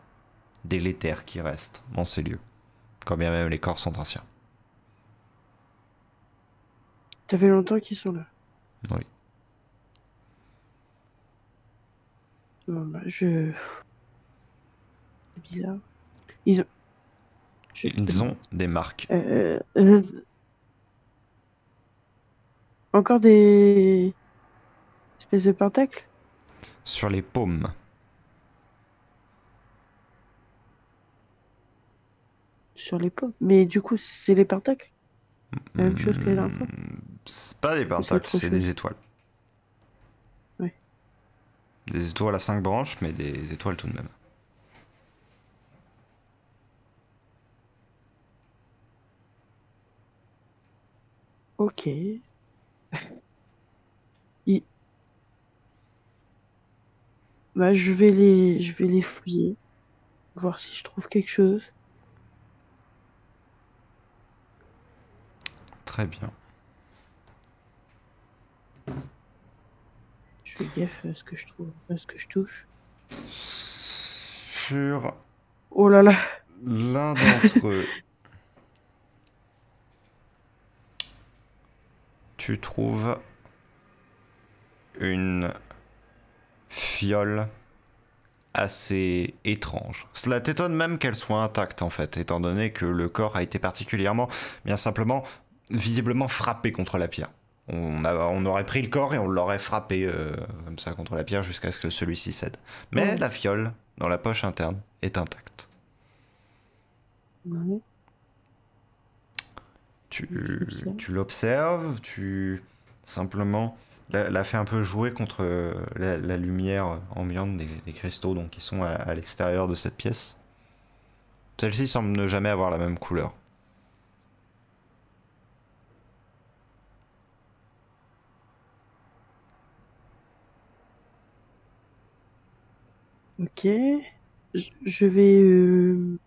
délétère qui reste dans ces lieux, quand bien même les corps sont anciens. Ça fait longtemps qu'ils sont là. Oui. Bon, bah, C'est bizarre. Ils ont... Ils ont des marques. Encore des espèces de pentacles? Sur les paumes. Sur les paumes. Mais du coup, c'est les pentacles? La même chose que la dernière fois? C'est pas des C'est pentacles, autre c'est chose. des étoiles. Ouais. Des étoiles à 5 branches, mais des étoiles tout de même. Ok. Bah, je vais les fouiller. Voir si je trouve quelque chose. Très bien. Je fais gaffe à ce que je trouve, à ce que je touche. Sur Oh là là. l'un d'entre eux, tu trouves une fiole assez étrange. Cela t'étonne même qu'elle soit intacte en fait, étant donné que le corps a été particulièrement, bien simplement, visiblement frappé contre la pierre. On aurait pris le corps et on l'aurait frappé comme ça contre la pierre jusqu'à ce que celui-ci cède. Mais la fiole, dans la poche interne, est intacte. Ouais. Tu l'observes, tu simplement la fais un peu jouer contre la lumière ambiante des cristaux donc, qui sont à l'extérieur de cette pièce. Celle-ci semble ne jamais avoir la même couleur. Ok. Je vais...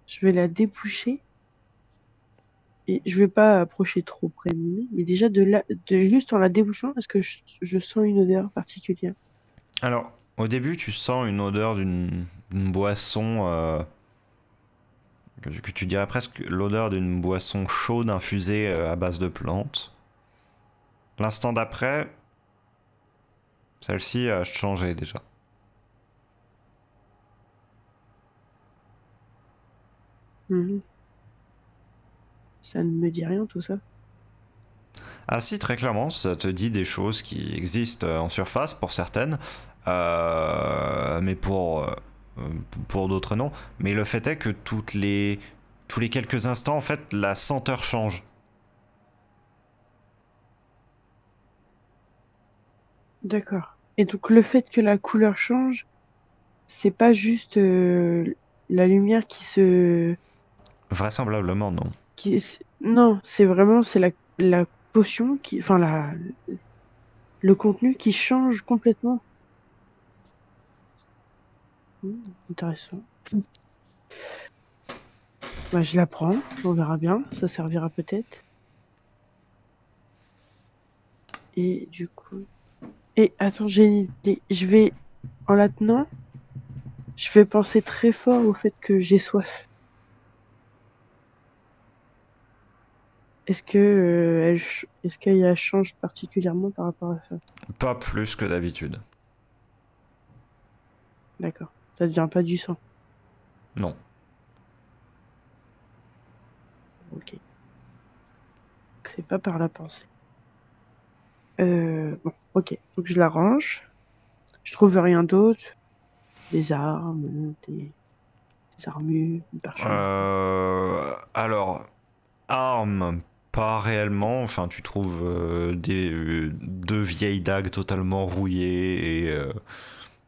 Je vais la déboucher. Et je vais pas approcher trop près de lui, mais déjà juste en la débouchant, est-ce que je sens une odeur particulière? Alors, au début, tu sens une odeur d'une boisson que tu dirais presque l'odeur d'une boisson chaude infusée à base de plantes. L'instant d'après, celle-ci a changé déjà. Mhm. Ça ne me dit rien tout ça. Ah si, très clairement, ça te dit des choses qui existent en surface pour certaines, mais pour d'autres non. Mais le fait est que tous les quelques instants, en fait, la senteur change. D'accord. Et donc le fait que la couleur change, c'est pas juste la lumière Vraisemblablement, non. Non, c'est vraiment la potion enfin le contenu qui change complètement. Intéressant. Bah, je la prends, on verra bien, ça servira peut-être. Et du coup. Et attends, j'ai une idée. En la tenant, je vais penser très fort au fait que j'ai soif. Est-ce qu'elle change particulièrement par rapport à ça? Pas plus que d'habitude. D'accord. Ça devient pas du sang. Non. Ok. C'est pas par la pensée. Bon, ok. Donc je la range. Je trouve rien d'autre. Des armes, des armures, des parchemins. Alors, armes, pas réellement. Enfin, tu trouves deux vieilles dagues totalement rouillées et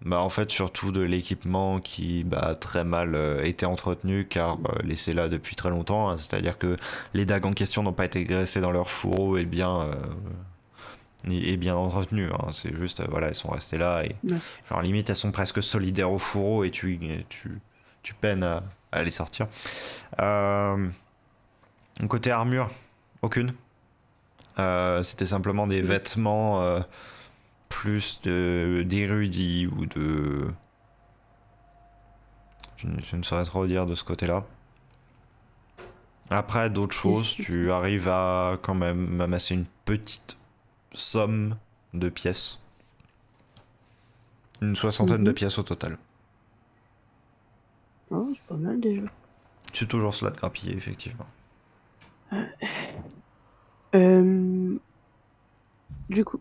bah, en fait surtout de l'équipement qui bah, très mal été entretenu car laissé là depuis très longtemps. Hein. C'est-à-dire que les dagues en question n'ont pas été graissées dans leur fourreau et bien entretenues. Hein. C'est juste, voilà, elles sont restées là et Ouais. genre limite elles sont presque solidaires au fourreau et tu peines à les sortir. Euh, Côté armure, aucune. C'était simplement des vêtements plus d'érudits ou de... Je ne saurais trop dire de ce côté-là. Après, d'autres choses, tu arrives à quand même amasser une petite somme de pièces. Une soixantaine de pièces au total. Oh, c'est pas mal déjà. C'est toujours cela de grappiller, effectivement.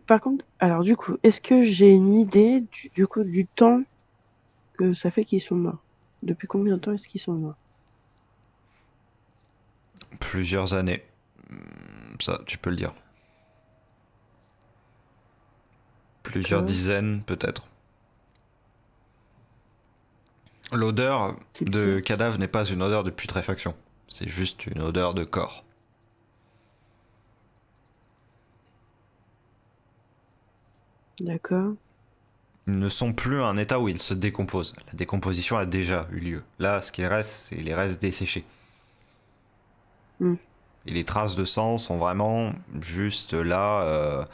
Par contre, est-ce que j'ai une idée du temps que ça fait qu'ils sont morts? Depuis combien de temps est-ce qu'ils sont morts? Plusieurs années. Ça, tu peux le dire. Plusieurs dizaines, peut-être. L'odeur de cadavre n'est pas une odeur de putréfaction. C'est juste une odeur de corps. D'accord. Ils ne sont plus à un état où ils se décomposent. La décomposition a déjà eu lieu. Là, ce qu'il reste, c'est les restes desséchés. Et les traces de sang sont vraiment juste là,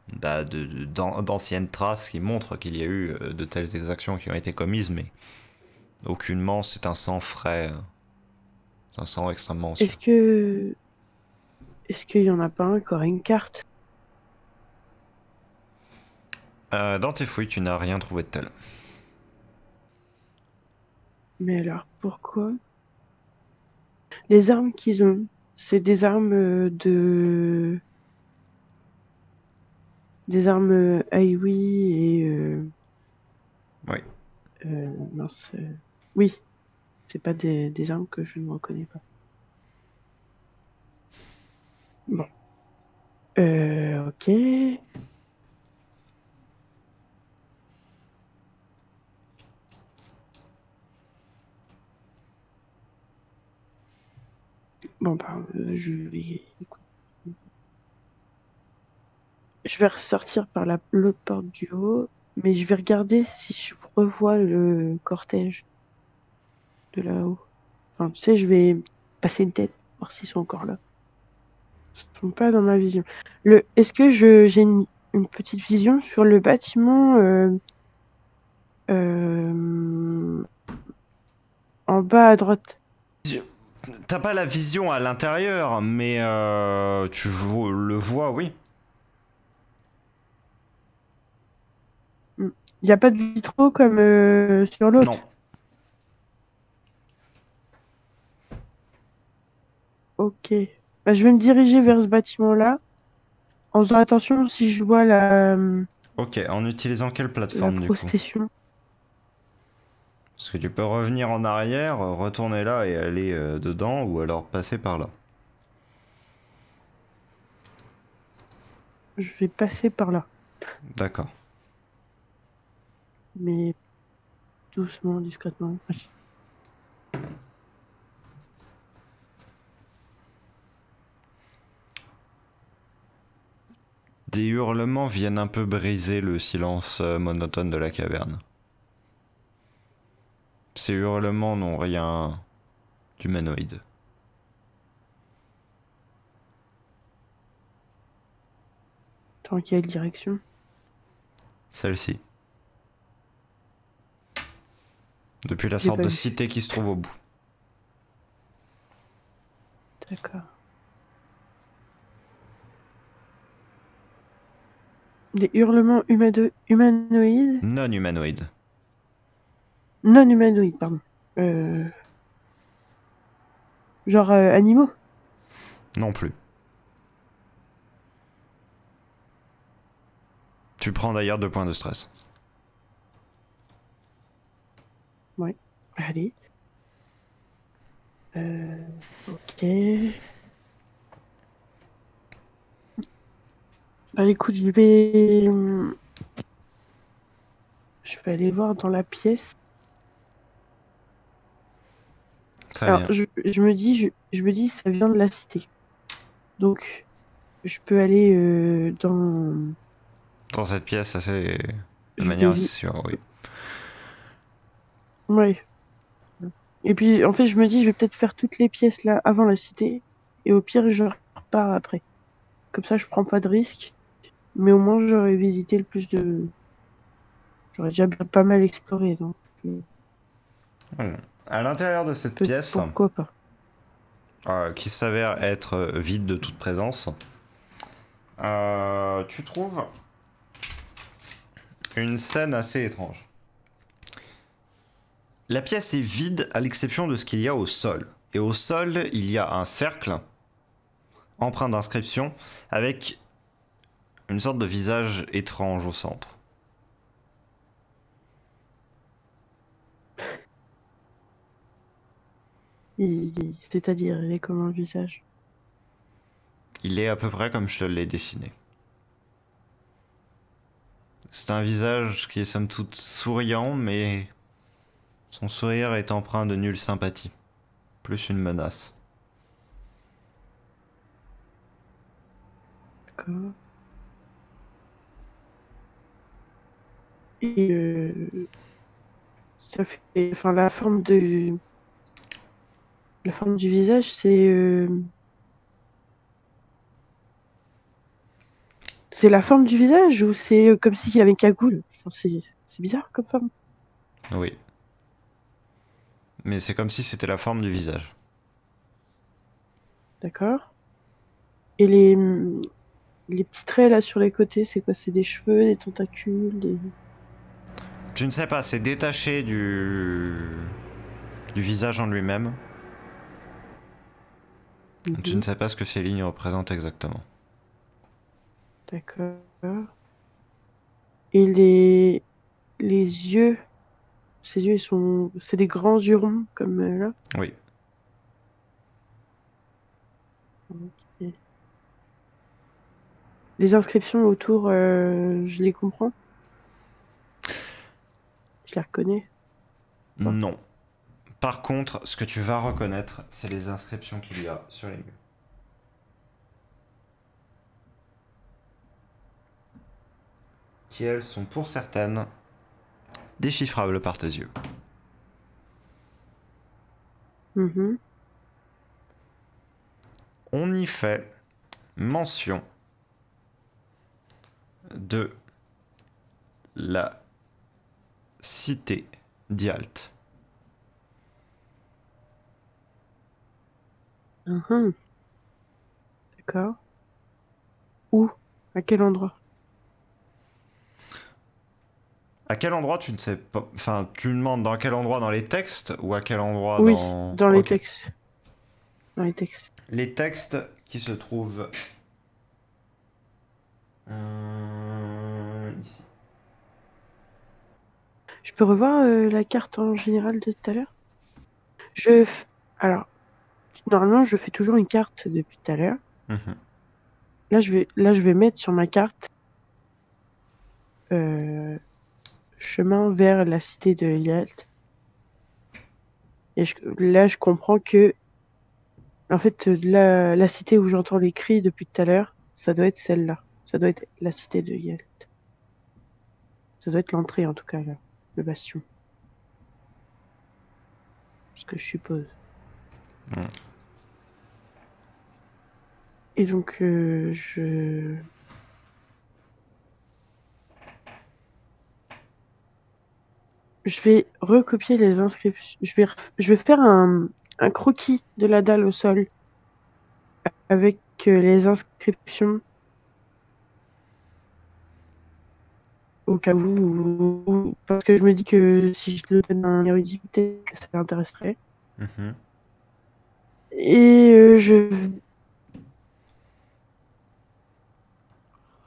d'anciennes traces qui montrent qu'il y a eu de telles exactions qui ont été commises, mais aucunement c'est un sang frais. C'est un sang extrêmement ancien. Est-ce qu'il y en a pas un qui aurait une carte? Dans tes fouilles, tu n'as rien trouvé de tel. Mais alors, pourquoi? Les armes qu'ils ont, c'est des armes des armes Aiwi et Oui. mince. Oui, c'est pas des armes que je ne reconnais pas. Bon. Ok. Bon, bah, je vais ressortir par l'autre porte du haut, mais je vais regarder si je revois le cortège de là-haut. Enfin, tu sais, je vais passer une tête, voir s'ils sont encore là. Ils sont pas dans ma vision. Est-ce que j'ai une petite vision sur le bâtiment en bas à droite? T'as pas la vision à l'intérieur, mais tu le vois, oui. Il n'y a pas de vitraux comme sur l'autre? Non. Ok. Bah, je vais me diriger vers ce bâtiment-là, en faisant attention si je vois Ok, en utilisant quelle plateforme du coup? procession. Parce que tu peux revenir en arrière, retourner là et aller dedans, ou alors passer par là. Je vais passer par là. D'accord. mais doucement, discrètement. Des hurlements viennent un peu briser le silence monotone de la caverne. Ces hurlements n'ont rien d'humanoïde. Dans quelle direction? Celle-ci. Depuis la J'ai sorte pas de vu. cité qui se trouve au bout. D'accord. Des hurlements humanoïdes? Non humanoïde. Non humanoïdes, pardon. Genre animaux? Non plus. Tu prends d'ailleurs 2 points de stress. Ouais. Allez. Ok. Bah écoute, je vais aller voir dans la pièce. Très Alors, bien. je me dis, ça vient de la cité. Donc, je peux aller dans. Dans cette pièce, assez... de Je manière vais. assez sûre, oui. Ouais. Et puis, en fait, je me dis, je vais peut-être faire toutes les pièces là avant la cité. Et au pire, je repars après. Comme ça, je prends pas de risque. Mais au moins, j'aurais visité le plus de. J'aurais déjà pas mal exploré. Donc, À l'intérieur de cette pièce, pourquoi pas. qui s'avère être vide de toute présence, tu trouves une scène assez étrange. La pièce est vide à l'exception de ce qu'il y a au sol. Et au sol, il y a un cercle empreint d'inscription avec une sorte de visage étrange au centre. C'est-à-dire, il est comme un visage. Il est à peu près comme je te l'ai dessiné. C'est un visage qui est somme toute souriant, mais son sourire est empreint de nulle sympathie. Plus une menace. D'accord. Et ça fait. Enfin, la forme du visage, c'est la forme du visage ou c'est comme s'il avait une cagoule? Enfin, c'est bizarre comme forme. Oui. Mais c'est comme si c'était la forme du visage. D'accord. Et les petits traits là sur les côtés, c'est quoi? C'est des cheveux, des tentacules, des. Tu ne sais pas, c'est détaché du visage en lui-même. Tu ne sais pas ce que ces lignes représentent exactement. D'accord. Et les yeux, ces yeux, c'est des grands yeux ronds comme là. Oui. Ok. Les inscriptions autour, je les comprends. Je les reconnais. Non. Par contre, ce que tu vas reconnaître, c'est les inscriptions qu'il y a sur les murs. Qui, elles, sont pour certaines déchiffrables par tes yeux. Mhm. On y fait mention de la cité d'Yalt. Mhm. D'accord. Où? À quel endroit? À quel endroit tu ne sais pas... Enfin, tu me demandes dans quel endroit dans les textes ou à quel endroit Oui, dans... dans les Ok. textes. Dans les textes. Les textes qui se trouvent... ici. Je peux revoir la carte en général de tout à l'heure? Alors, normalement, je fais toujours une carte depuis tout à l'heure. Mhm. Là, je vais mettre sur ma carte. Je chemin vers la cité de Yalt. Et là, je comprends que, en fait, la cité où j'entends les cris depuis tout à l'heure, ça doit être celle-là. Ça doit être la cité de Yalt. Ça doit être l'entrée, en tout cas, là, le bastion. Ce que je suppose. Et donc, je vais recopier les inscriptions. Je vais faire un croquis de la dalle au sol avec les inscriptions au cas où, parce que je me dis que si je le donne à un érudit, peut-être que ça l'intéresserait. Mhm.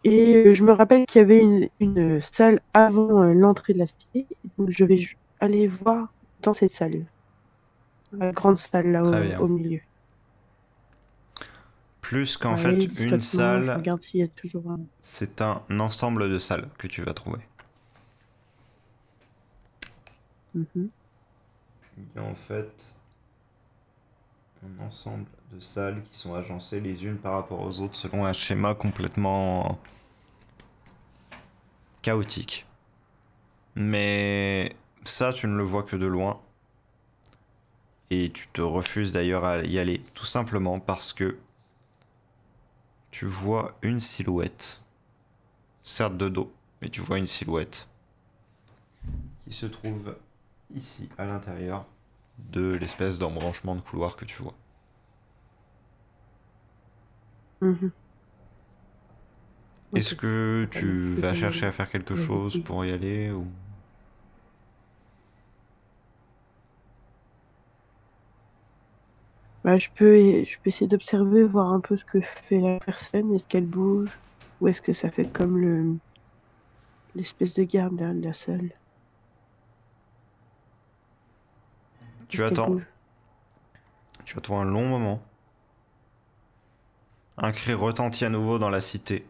Et je me rappelle qu'il y avait une salle avant l'entrée de la cité, donc je vais aller voir dans cette salle, la grande salle là Très bien. au milieu. Plus qu'en Ouais, fait une discrètement, je salle, regarde s'il y a toujours un... c'est un ensemble de salles que tu vas trouver. Mhm. Il y a en fait un ensemble de salles qui sont agencées les unes par rapport aux autres selon un schéma complètement chaotique. Mais ça, tu ne le vois que de loin. Et tu te refuses d'ailleurs à y aller, tout simplement parce que tu vois une silhouette, certes de dos, mais tu vois une silhouette qui se trouve ici, à l'intérieur de l'espèce d'embranchement de couloir que tu vois. Mhm. Est-ce Ok. que Bah, tu je vas vais chercher à faire quelque chose vérifier. pour y aller ou... Bah, je peux essayer d'observer, voir un peu ce que fait la personne, est-ce qu'elle bouge, ou est-ce que ça fait comme l'espèce de garde derrière la salle. Tu Est-ce qu'elle attends. bouge? Tu attends un long moment. Un cri retentit à nouveau dans la cité.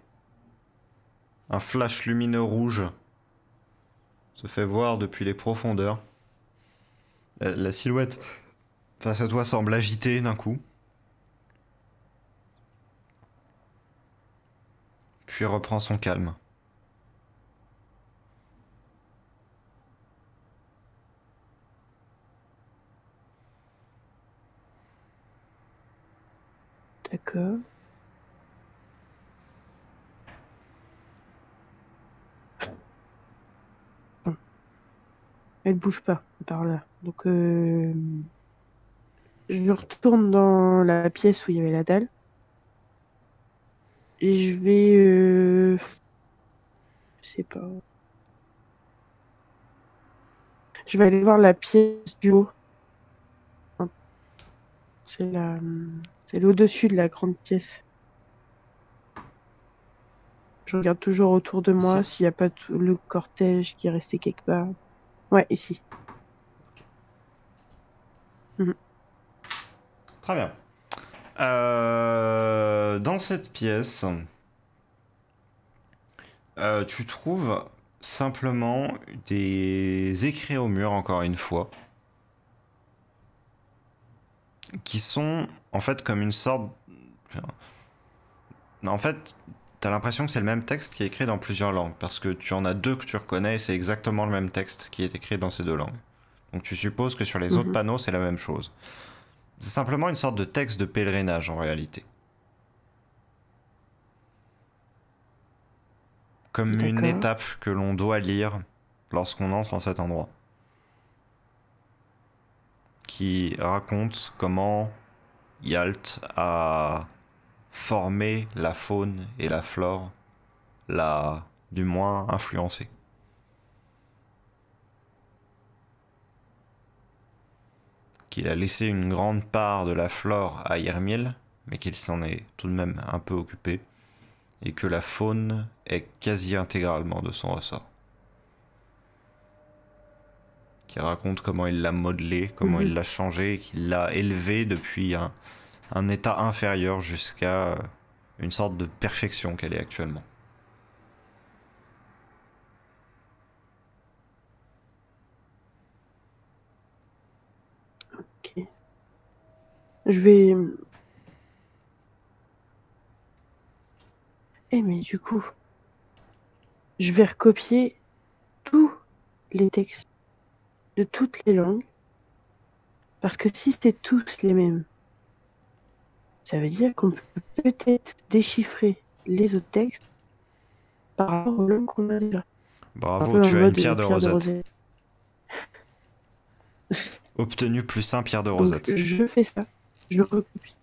Un flash lumineux rouge se fait voir depuis les profondeurs. La silhouette face à toi semble agitée d'un coup. Puis reprend son calme. D'accord. Bon. Elle bouge pas par là. Donc, je retourne dans la pièce où il y avait la dalle. Et je vais... je sais pas. Je vais aller voir la pièce du haut. C'est c'est au-dessus de la grande pièce. Je regarde toujours autour de moi Ici. s'il n'y a pas le cortège qui est resté quelque part. Ouais, ici. Mhm. Très bien. Dans cette pièce, tu trouves simplement des écrits au mur, encore une fois, qui sont en fait comme une sorte... En fait, t'as l'impression que c'est le même texte qui est écrit dans plusieurs langues, parce que tu en as deux que tu reconnais et c'est exactement le même texte qui est écrit dans ces deux langues. Donc tu supposes que sur les autres Mhm. panneaux, c'est la même chose. C'est simplement une sorte de texte de pèlerinage en réalité. Comme une D'accord. étape que l'on doit lire lorsqu'on entre en cet endroit. Qui raconte comment Yalt a formé la faune et la flore, l'a du moins influencé. Qu'il a laissé une grande part de la flore à Yrmil, mais qu'il s'en est tout de même un peu occupé, et que la faune est quasi intégralement de son ressort. Qui raconte comment il l'a modelé, comment Mhm. il l'a changé, et qu'il l'a élevé depuis un état inférieur jusqu'à une sorte de perfection qu'elle est actuellement. Je vais... mais du coup, je vais recopier tous les textes de toutes les langues. Parce que si c'est tous les mêmes, ça veut dire qu'on peut peut-être déchiffrer les autres textes par rapport aux langues qu'on a déjà. Un Bravo, peu en tu as une mode pierre de pierre de Rosette. Rosette. Obtenu +1 pierre de Donc, Rosette. je fais ça. Je recopie.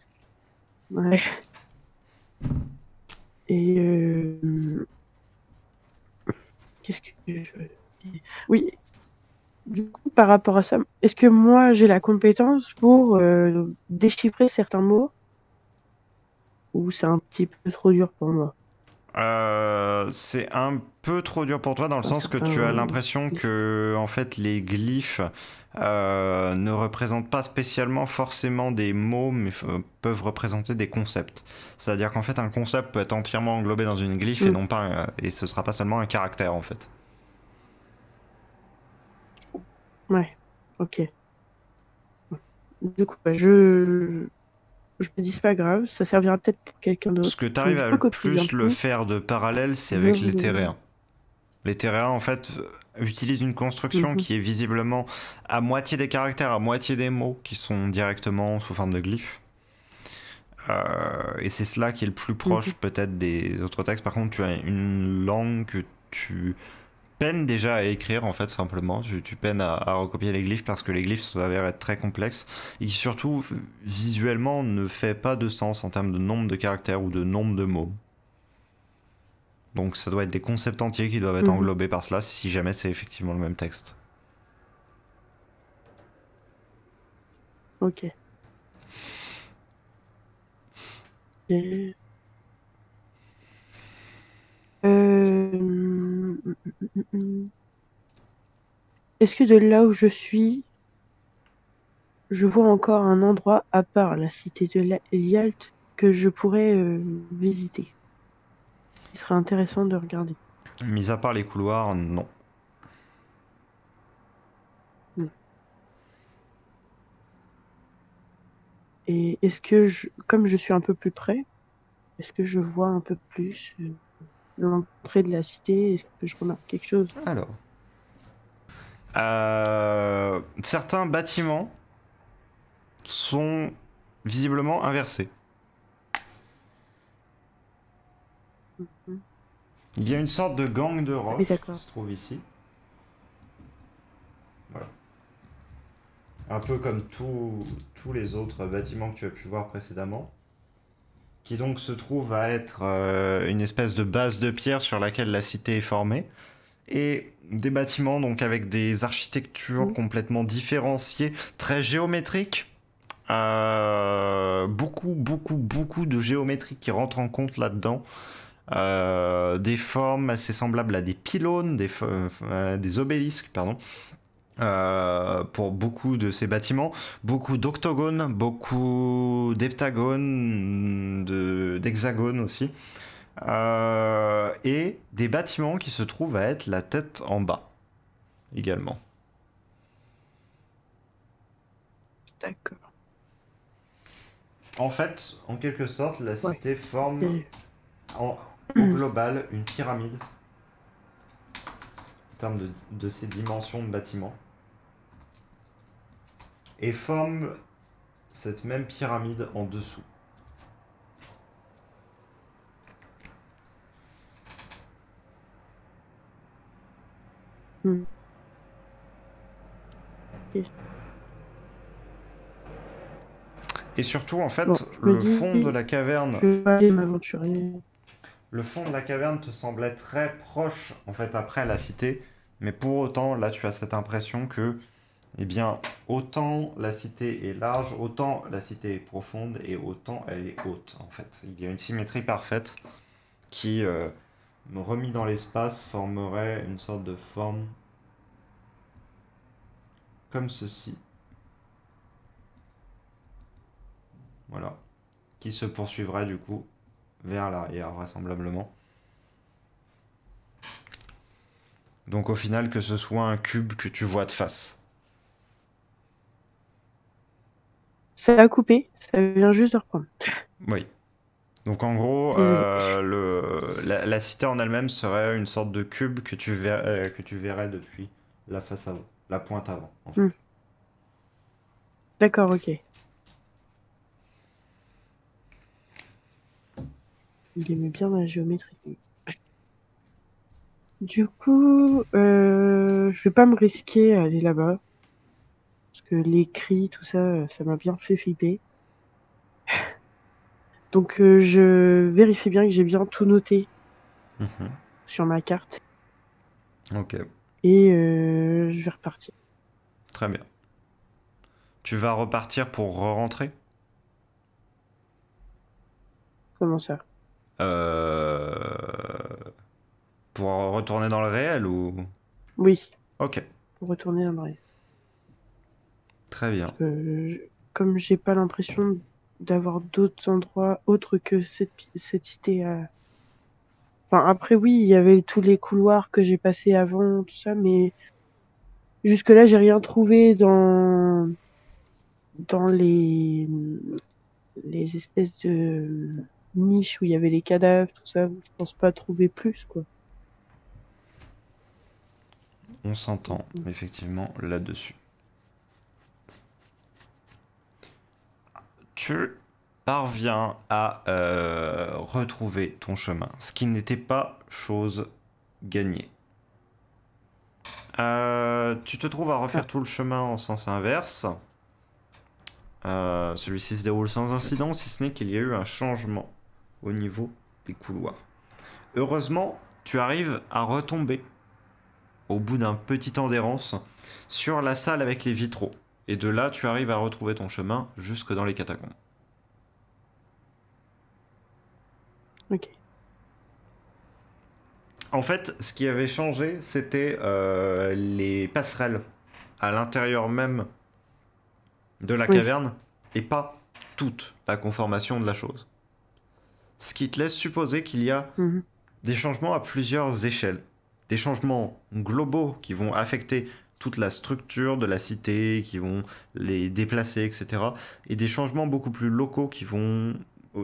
Ouais. Et qu'est-ce que je... Oui. Du coup, par rapport à ça, est-ce que moi, j'ai la compétence pour déchiffrer certains mots? Ou c'est un petit peu trop dur pour moi? C'est un peu trop dur pour toi dans le Enfin, sens que tu as l'impression que en fait les glyphes ne représentent pas spécialement forcément des mots mais peuvent représenter des concepts. C'est-à-dire qu'en fait un concept peut être entièrement englobé dans une glyphe et non pas et ce sera pas seulement un caractère en fait. Ouais, ok. Du coup, je me dis c'est pas grave, ça servira peut-être pour quelqu'un d'autre. Ce que tu Donc, arrives je à le recopie un plus le peu. faire de parallèle, c'est Je avec re- les terrains. Les terrains, en fait, utilisent une construction qui est visiblement à moitié des caractères, à moitié des mots, qui sont directement sous forme de glyphes. Et c'est cela qui est le plus proche peut-être des autres textes. Par contre, tu as une langue que tu peines déjà à écrire, en fait, simplement. Tu peines à recopier les glyphes parce que les glyphes s'avèrent être très complexes et qui surtout, visuellement, ne fait pas de sens en termes de nombre de caractères ou de nombre de mots. Donc ça doit être des concepts entiers qui doivent être englobés par cela, si jamais c'est effectivement le même texte. Ok. Et... Est-ce que de là où je suis, je vois encore un endroit à part la cité de Yalt que je pourrais visiter? Il serait intéressant de regarder. Mis à part les couloirs, non. Et est-ce que, comme je suis un peu plus près, est-ce que je vois un peu plus l'entrée de la cité? Est-ce que je remarque quelque chose? Alors. Certains bâtiments sont visiblement inversés. Il y a une sorte de gang de roches qui se trouve ici. Voilà. Un peu comme tous les autres bâtiments que tu as pu voir précédemment. Qui donc se trouve à être une espèce de base de pierre sur laquelle la cité est formée. Et des bâtiments donc avec des architectures complètement différenciées, très géométriques. Beaucoup de géométrie qui rentre en compte là-dedans. Des formes assez semblables à des pylônes, des obélisques, pardon. Pour beaucoup de ces bâtiments, beaucoup d'octogones, beaucoup d'heptagones, d'hexagones aussi, et des bâtiments qui se trouvent à être la tête en bas également. D'accord. En fait, en quelque sorte, la cité forme au global une pyramide en termes de ses dimensions de bâtiments. Et forme cette même pyramide en dessous. Et surtout, en fait, le fond de la caverne... Je vais aller m'aventurer. Le fond de la caverne te semblait très proche, en fait, après la cité. Mais pour autant, là, tu as cette impression que, eh bien, autant la cité est large, autant la cité est profonde, et autant elle est haute, en fait. Il y a une symétrie parfaite qui, remis dans l'espace, formerait une sorte de forme comme ceci. Voilà. Qui se poursuivrait, du coup, vers l'arrière, vraisemblablement. Donc au final, que ce soit un cube que tu vois de face. Ça a coupé, ça vient juste de reprendre. Oui. Donc en gros, la cité en elle-même serait une sorte de cube que que tu verrais depuis la face avant, la pointe avant, en fait. D'accord, ok. Il aimait bien la géométrie. Du coup, je vais pas me risquer à aller là-bas. Parce que les cris, tout ça, ça m'a bien fait flipper. Donc je vérifie bien que j'ai bien tout noté Mhm. sur ma carte. Ok, Et je vais repartir. très bien. Tu vas repartir pour rentrer? Comment ça? Euh... Pour retourner dans le réel ou... Oui, Ok, pour retourner dans le reste. très bien. Comme j'ai pas l'impression d'avoir d'autres endroits autres que cette cité à... Enfin, après, oui, il y avait tous les couloirs que j'ai passés avant, tout ça, mais jusque-là, j'ai rien trouvé dans les espèces de niches où il y avait les cadavres, tout ça. Je pense pas trouver plus, quoi. On s'entend effectivement là-dessus. Tu parviens à retrouver ton chemin, ce qui n'était pas chose gagnée. Tu te trouves à refaire tout le chemin en sens inverse. Celui-ci se déroule sans incident, si ce n'est qu'il y a eu un changement au niveau des couloirs. Heureusement, tu arrives à retomber, au bout d'un petit temps d'errance, sur la salle avec les vitraux. Et de là, tu arrives à retrouver ton chemin jusque dans les catacombes. Ok. En fait, ce qui avait changé, c'était les passerelles à l'intérieur même de la Oui. caverne et pas toute la conformation de la chose. Ce qui te laisse supposer qu'il y a Mhm. des changements à plusieurs échelles. Des changements globaux qui vont affecter toute la structure de la cité, qui vont les déplacer, etc. Et des changements beaucoup plus locaux qui vont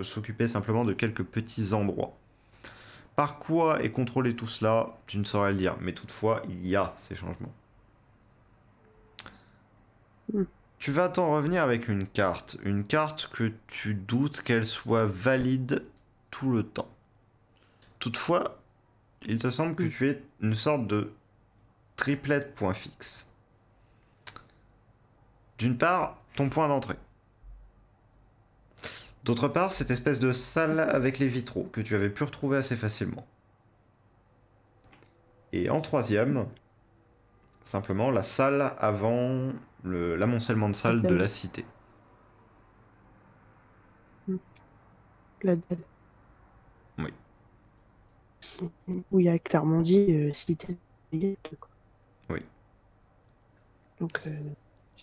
s'occuper simplement de quelques petits endroits. Par quoi est contrôlé tout cela, tu ne saurais le dire. Mais toutefois, il y a ces changements. Mm. Tu vas t'en revenir avec une carte. Une carte que tu doutes qu'elle soit valide tout le temps. Toutefois, il te semble que tu es une sorte de triplette point fixe. D'une part, ton point d'entrée. D'autre part, cette espèce de salle avec les vitraux que tu avais pu retrouver assez facilement. Et en troisième, simplement la salle avant l'amoncellement de salles de la cité. La dalle. Oui. Où il y a clairement dit cité de Gaël, quoi. Oui. Donc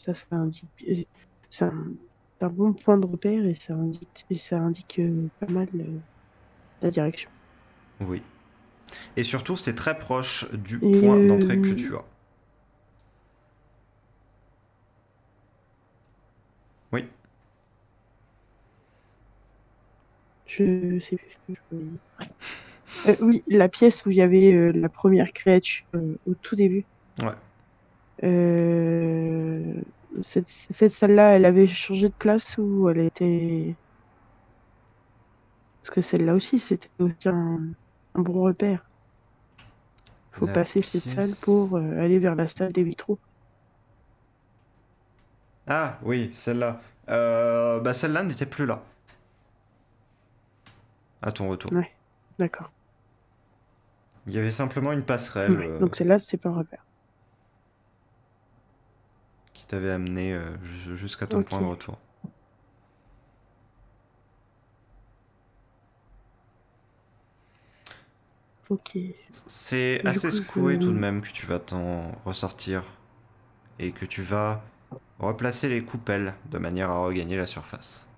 ça indique, c'est un bon point de repère et ça indique pas mal la direction. Oui. Et surtout, c'est très proche du Et point d'entrée que tu as. Oui. je sais plus ce que je voulais dire. Oui, la pièce où il y avait la première créature au tout début. Ouais. Cette salle-là, elle avait changé de place ou elle était... Parce que celle-là aussi, c'était aussi un bon repère. Faut La passer cette pièce... salle pour aller vers la salle des vitraux. Ah, oui, celle-là. Bah, celle-là n'était plus là. À ton retour. Ouais, d'accord. Il y avait simplement une passerelle Ouais, donc celle-là, c'est pas un repère. qui t'avait amené jusqu'à ton point de retour. Ok. C'est Du assez coup, secoué tout de même que tu vas t'en ressortir et que tu vas replacer les coupelles de manière à regagner la surface.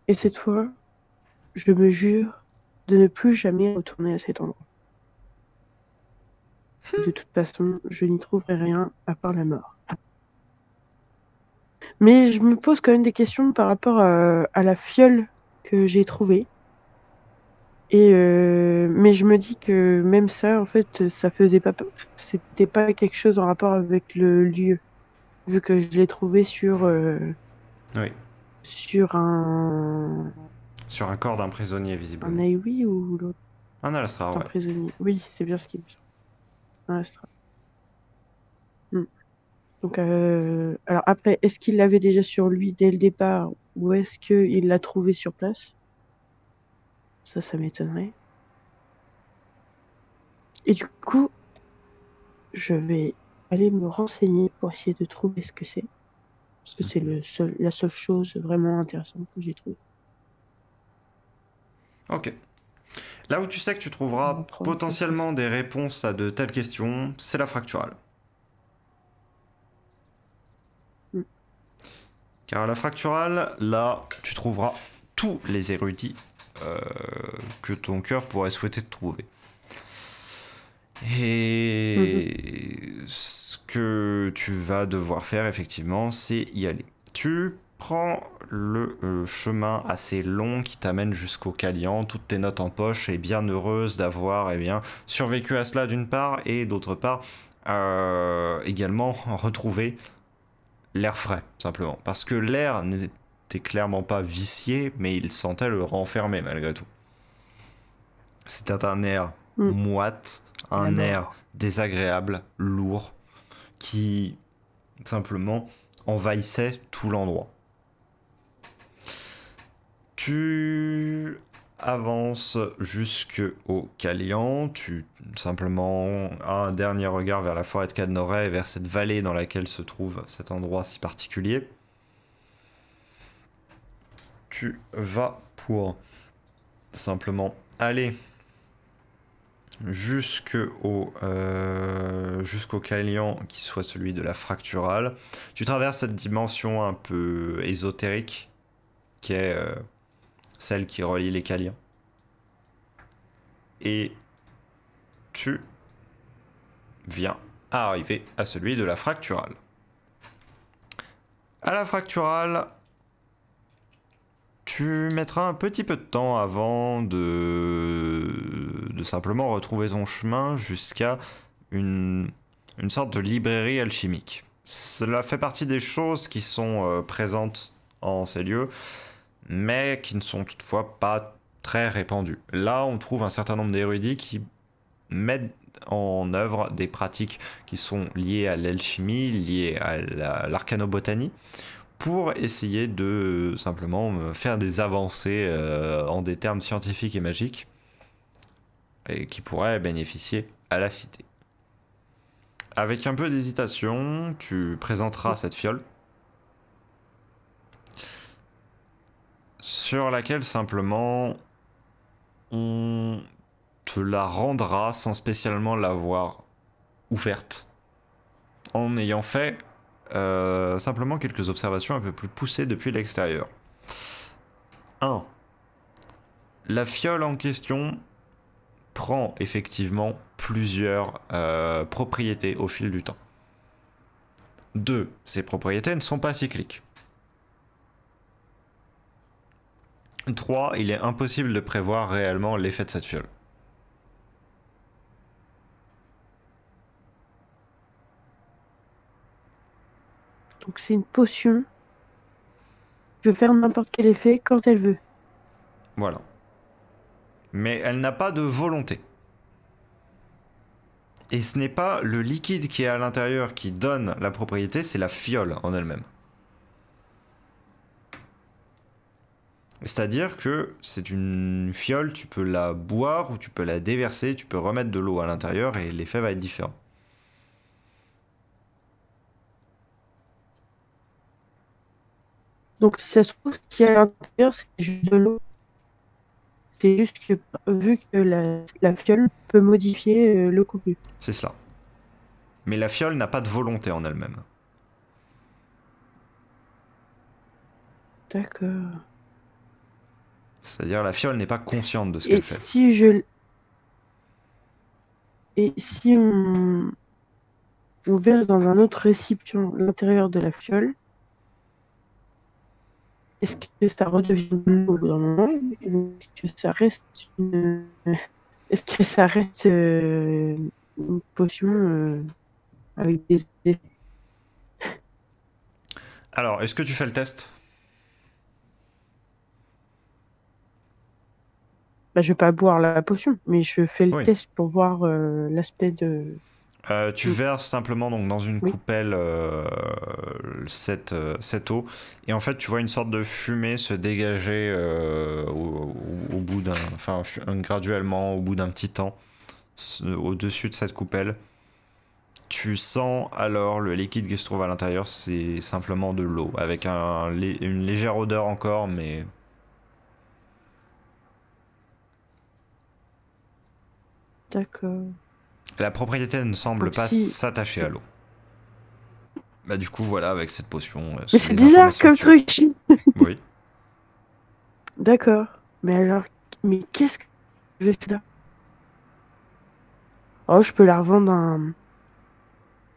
Et cette fois, je me jure de ne plus jamais retourner à cet endroit. De toute façon, je n'y trouverai rien à part la mort. Mais je me pose quand même des questions par rapport à la fiole que j'ai trouvée. Mais je me dis que même ça, en fait, ça faisait pas, c'était pas quelque chose en rapport avec le lieu, vu que je l'ai trouvé Oui. sur un Sur un corps d'un prisonnier, visiblement. Aiwi ou l'autre, Un Alastrar, un ouais. prisonnier. Oui, c'est bien ce qui me semble. Un Astra. Hmm. Donc, alors après, est-ce qu'il l'avait déjà sur lui dès le départ, ou est-ce qu'il l'a trouvé sur place? Ça m'étonnerait. Et du coup, je vais aller me renseigner pour essayer de trouver ce que c'est. Parce que c'est la seule chose vraiment intéressante que j'ai trouvée. Ok. Là où tu sais que tu trouveras 33, potentiellement des réponses à de telles questions, c'est la fracturale. Mm. Car à la fracturale, là, tu trouveras tous les érudits que ton cœur pourrait souhaiter te trouver. Et ce que tu vas devoir faire, effectivement, c'est y aller. Tu prends le chemin assez long qui t'amène jusqu'au Calian, toutes tes notes en poche, et bien heureuse d'avoir survécu à cela d'une part, et d'autre part, également retrouver l'air frais, simplement. Parce que l'air n'était clairement pas vicié, mais il sentait le renfermer malgré tout. C'était un air moite, un air désagréable, lourd, qui simplement envahissait tout l'endroit. Tu avances jusqu'au Calian, tu simplement as un dernier regard vers la forêt de Cadnoret et vers cette vallée dans laquelle se trouve cet endroit si particulier. Tu vas pour simplement aller jusqu'au Calian qui soit celui de la fracturale. Tu traverses cette dimension un peu ésotérique qui est celle qui relie les Calians. Et tu viens arriver à celui de la fracturale. À la fracturale, tu mettras un petit peu de temps avant de simplement retrouver ton chemin jusqu'à une sorte de librairie alchimique. Cela fait partie des choses qui sont présentes en ces lieux, mais qui ne sont toutefois pas très répandues. Là, on trouve un certain nombre d'érudits qui mettent en œuvre des pratiques qui sont liées à l'alchimie, liées à l'arcanobotanie, pour essayer de simplement faire des avancées en des termes scientifiques et magiques et qui pourraient bénéficier à la cité. Avec un peu d'hésitation, tu présenteras cette fiole sur laquelle simplement on te la rendra sans spécialement l'avoir ouverte, en ayant fait simplement quelques observations un peu plus poussées depuis l'extérieur. 1. La fiole en question prend effectivement plusieurs propriétés au fil du temps. 2. Ces propriétés ne sont pas cycliques. 3. Il est impossible de prévoir réellement l'effet de cette fiole. Donc c'est une potion qui peut faire n'importe quel effet quand elle veut. Voilà. Mais elle n'a pas de volonté. Et ce n'est pas le liquide qui est à l'intérieur qui donne la propriété, c'est la fiole en elle-même. C'est-à-dire que c'est une fiole, tu peux la boire ou tu peux la déverser, tu peux remettre de l'eau à l'intérieur et l'effet va être différent. Donc si ça se trouve, ce qu'il y a à l'intérieur, c'est juste de l'eau. C'est juste que vu que la fiole peut modifier le contenu. C'est cela. Mais la fiole n'a pas de volonté en elle-même. D'accord. C'est-à-dire la fiole n'est pas consciente de ce qu'elle fait. Et si on verse dans un autre récipient l'intérieur de la fiole, est-ce que ça redevient de l'eau au bout d'un moment ou est-ce que ça reste une, est-ce que ça reste une potion avec des effets? Alors, est-ce que tu fais le test? Bah, je vais pas boire la potion, mais je fais le Oui. test pour voir l'aspect de. Tu verses simplement donc dans une Oui. coupelle cette eau et en fait tu vois une sorte de fumée se dégager au bout d'un, enfin graduellement au bout d'un petit temps au-dessus de cette coupelle. Tu sens alors le liquide qui se trouve à l'intérieur, c'est simplement de l'eau avec une légère odeur encore, mais D'accord. la propriété ne semble Donc pas si. s'attacher à l'eau. Bah du coup voilà, avec cette potion, Mais c'est c'est les bizarre informations que comme tu as. truc. Oui. D'accord. Mais alors, mais qu'est-ce que je vais faire? Oh, je peux la revendre à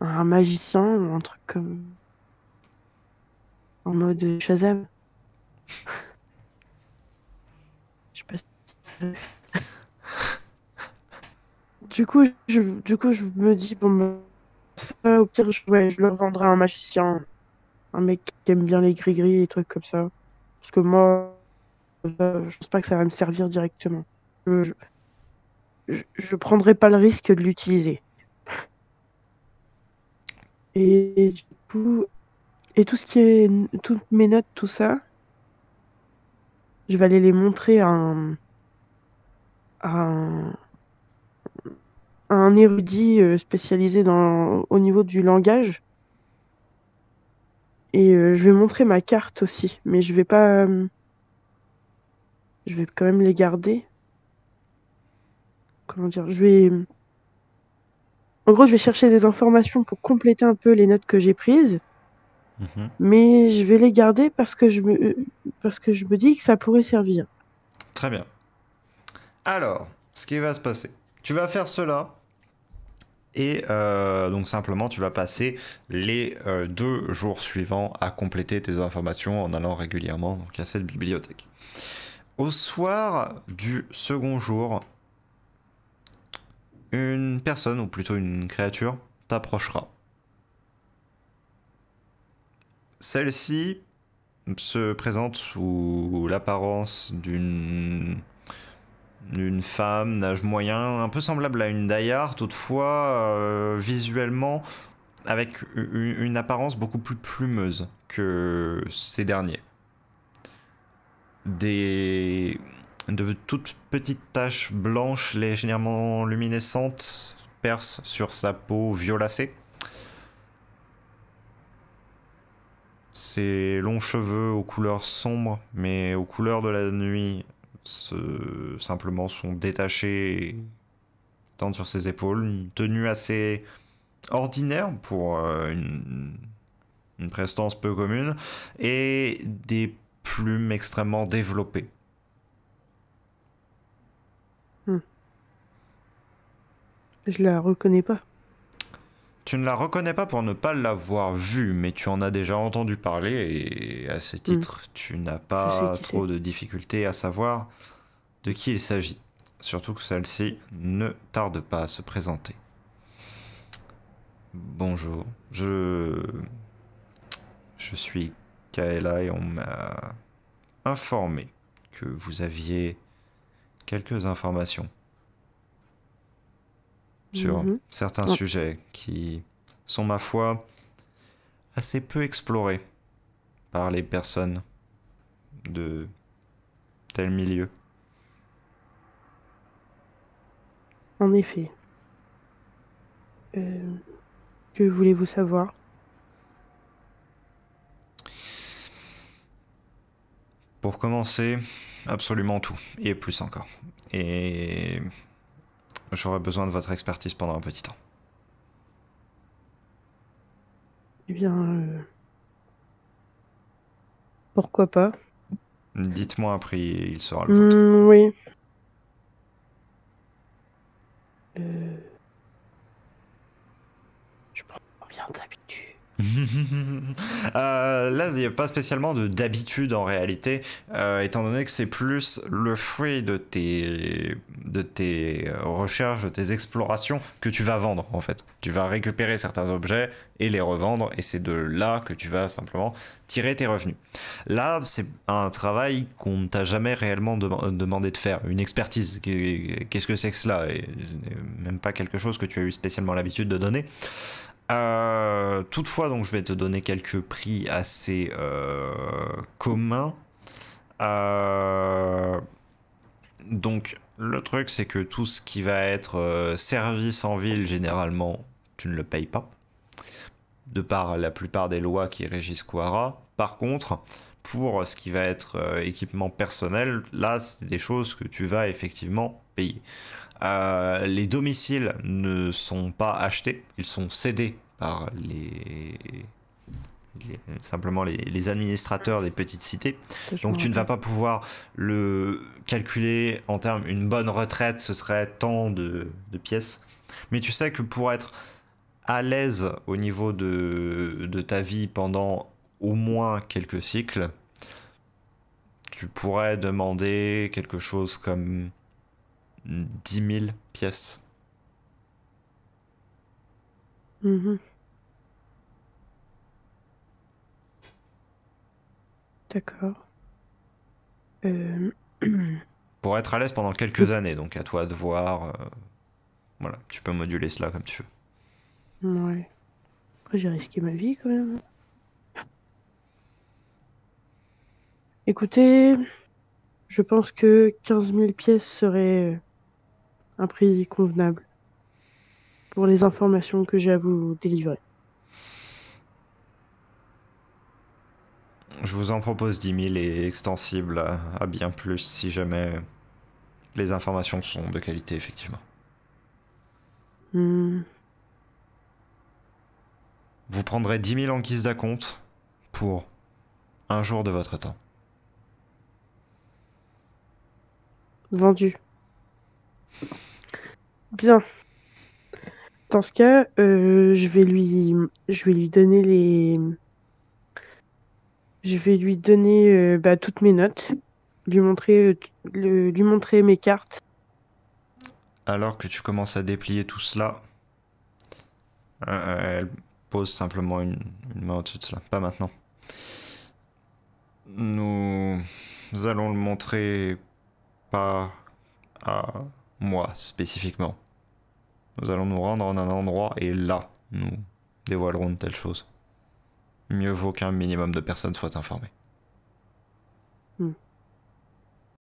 un magicien ou un truc comme en mode Shazam. Je sais pas. Du coup, je me dis bon, bah, ça, au pire, ouais, je le revendrai à un magicien, un mec qui aime bien les gris-gris et trucs comme ça. Parce que moi, je pense pas que ça va me servir directement. Je prendrai pas le risque de l'utiliser. Et du coup, et tout ce qui est, toutes mes notes, tout ça, je vais aller les montrer à un, à un érudit spécialisé au niveau du langage. Et je vais montrer ma carte aussi, mais je vais pas, je vais quand même les garder. Comment dire, en gros, je vais chercher des informations pour compléter un peu les notes que j'ai prises, Mhm. mais je vais les garder parce que je me dis que ça pourrait servir. Très bien. Alors, ce qui va se passer, tu vas faire cela et donc simplement tu vas passer les 2 jours suivants à compléter tes informations en allant régulièrement donc, à cette bibliothèque. Au soir du second jour, une personne, ou plutôt une créature, t'approchera. Celle-ci se présente sous l'apparence d'une femme d'âge moyen, un peu semblable à une Dayar, toutefois visuellement avec une apparence beaucoup plus plumeuse que ces derniers. De toutes petites taches blanches légèrement luminescentes percent sur sa peau violacée. Ses longs cheveux aux couleurs sombres, mais aux couleurs de la nuit, simplement sont détachés et tendent sur ses épaules. Une tenue assez ordinaire pour une prestance peu commune, et des plumes extrêmement développées. Je la reconnais pas. Tu ne la reconnais pas pour ne pas l'avoir vue, mais tu en as déjà entendu parler, et à ce titre, tu n'as Je sais pas qui c'est. trop de difficultés à savoir de qui il s'agit. Surtout que celle-ci ne tarde pas à se présenter. Bonjour, je suis Kaela et on m'a informé que vous aviez quelques informations sur Mhm. certains Ouais. sujets qui sont, ma foi, assez peu explorés par les personnes de tel milieu. En effet. Euh, que voulez-vous savoir? Pour commencer, absolument tout, et plus encore. Et j'aurais besoin de votre expertise pendant un petit temps. Eh bien, pourquoi pas? Dites-moi un prix et il sera le vôtre. Oui. Euh, je prends bien d'habitude. Là, il n'y a pas spécialement d'habitude en réalité, étant donné que c'est plus le fruit de tes recherches, de tes explorations que tu vas vendre en fait. Tu vas récupérer certains objets et les revendre, et c'est de là que tu vas simplement tirer tes revenus. Là, c'est un travail qu'on ne t'a jamais réellement demandé de faire, une expertise. Qu'est-ce que c'est que cela? Et même pas quelque chose que tu as eu spécialement l'habitude de donner. Toutefois, donc, je vais te donner quelques prix assez communs. Donc, le truc, c'est que tout ce qui va être service en ville, généralement, tu ne le payes pas, de par la plupart des lois qui régissent Quara. Par contre, pour ce qui va être équipement personnel, là, c'est des choses que tu vas effectivement payer. Les domiciles ne sont pas achetés, ils sont cédés par simplement les administrateurs des petites cités. Donc tu ne vas pas pouvoir le calculer en termes une bonne retraite, ce serait tant de pièces. Mais tu sais que pour être à l'aise au niveau de ta vie pendant au moins quelques cycles, tu pourrais demander quelque chose comme 10 000 pièces. Mhm. D'accord. Pour être à l'aise pendant quelques années, donc à toi de voir. Voilà, tu peux moduler cela comme tu veux. Ouais. Après, j'ai risqué ma vie quand même. Écoutez, je pense que 15 000 pièces serait un prix convenable pour les informations que j'ai à vous délivrer. Je vous en propose 10 000 et extensible à bien plus si jamais les informations sont de qualité, effectivement. Hmm. Vous prendrez 10 000 en guise d'acompte pour un jour de votre temps. Vendu. Bien. Dans ce cas, je vais lui donner toutes mes notes, lui montrer mes cartes. Alors que tu commences à déplier tout cela, elle pose simplement une main au-dessus de cela. Pas maintenant. Nous allons le montrer pas à moi spécifiquement. Nous allons nous rendre en un endroit et là, nous dévoilerons de telles choses. Mieux vaut qu'un minimum de personnes soient informées.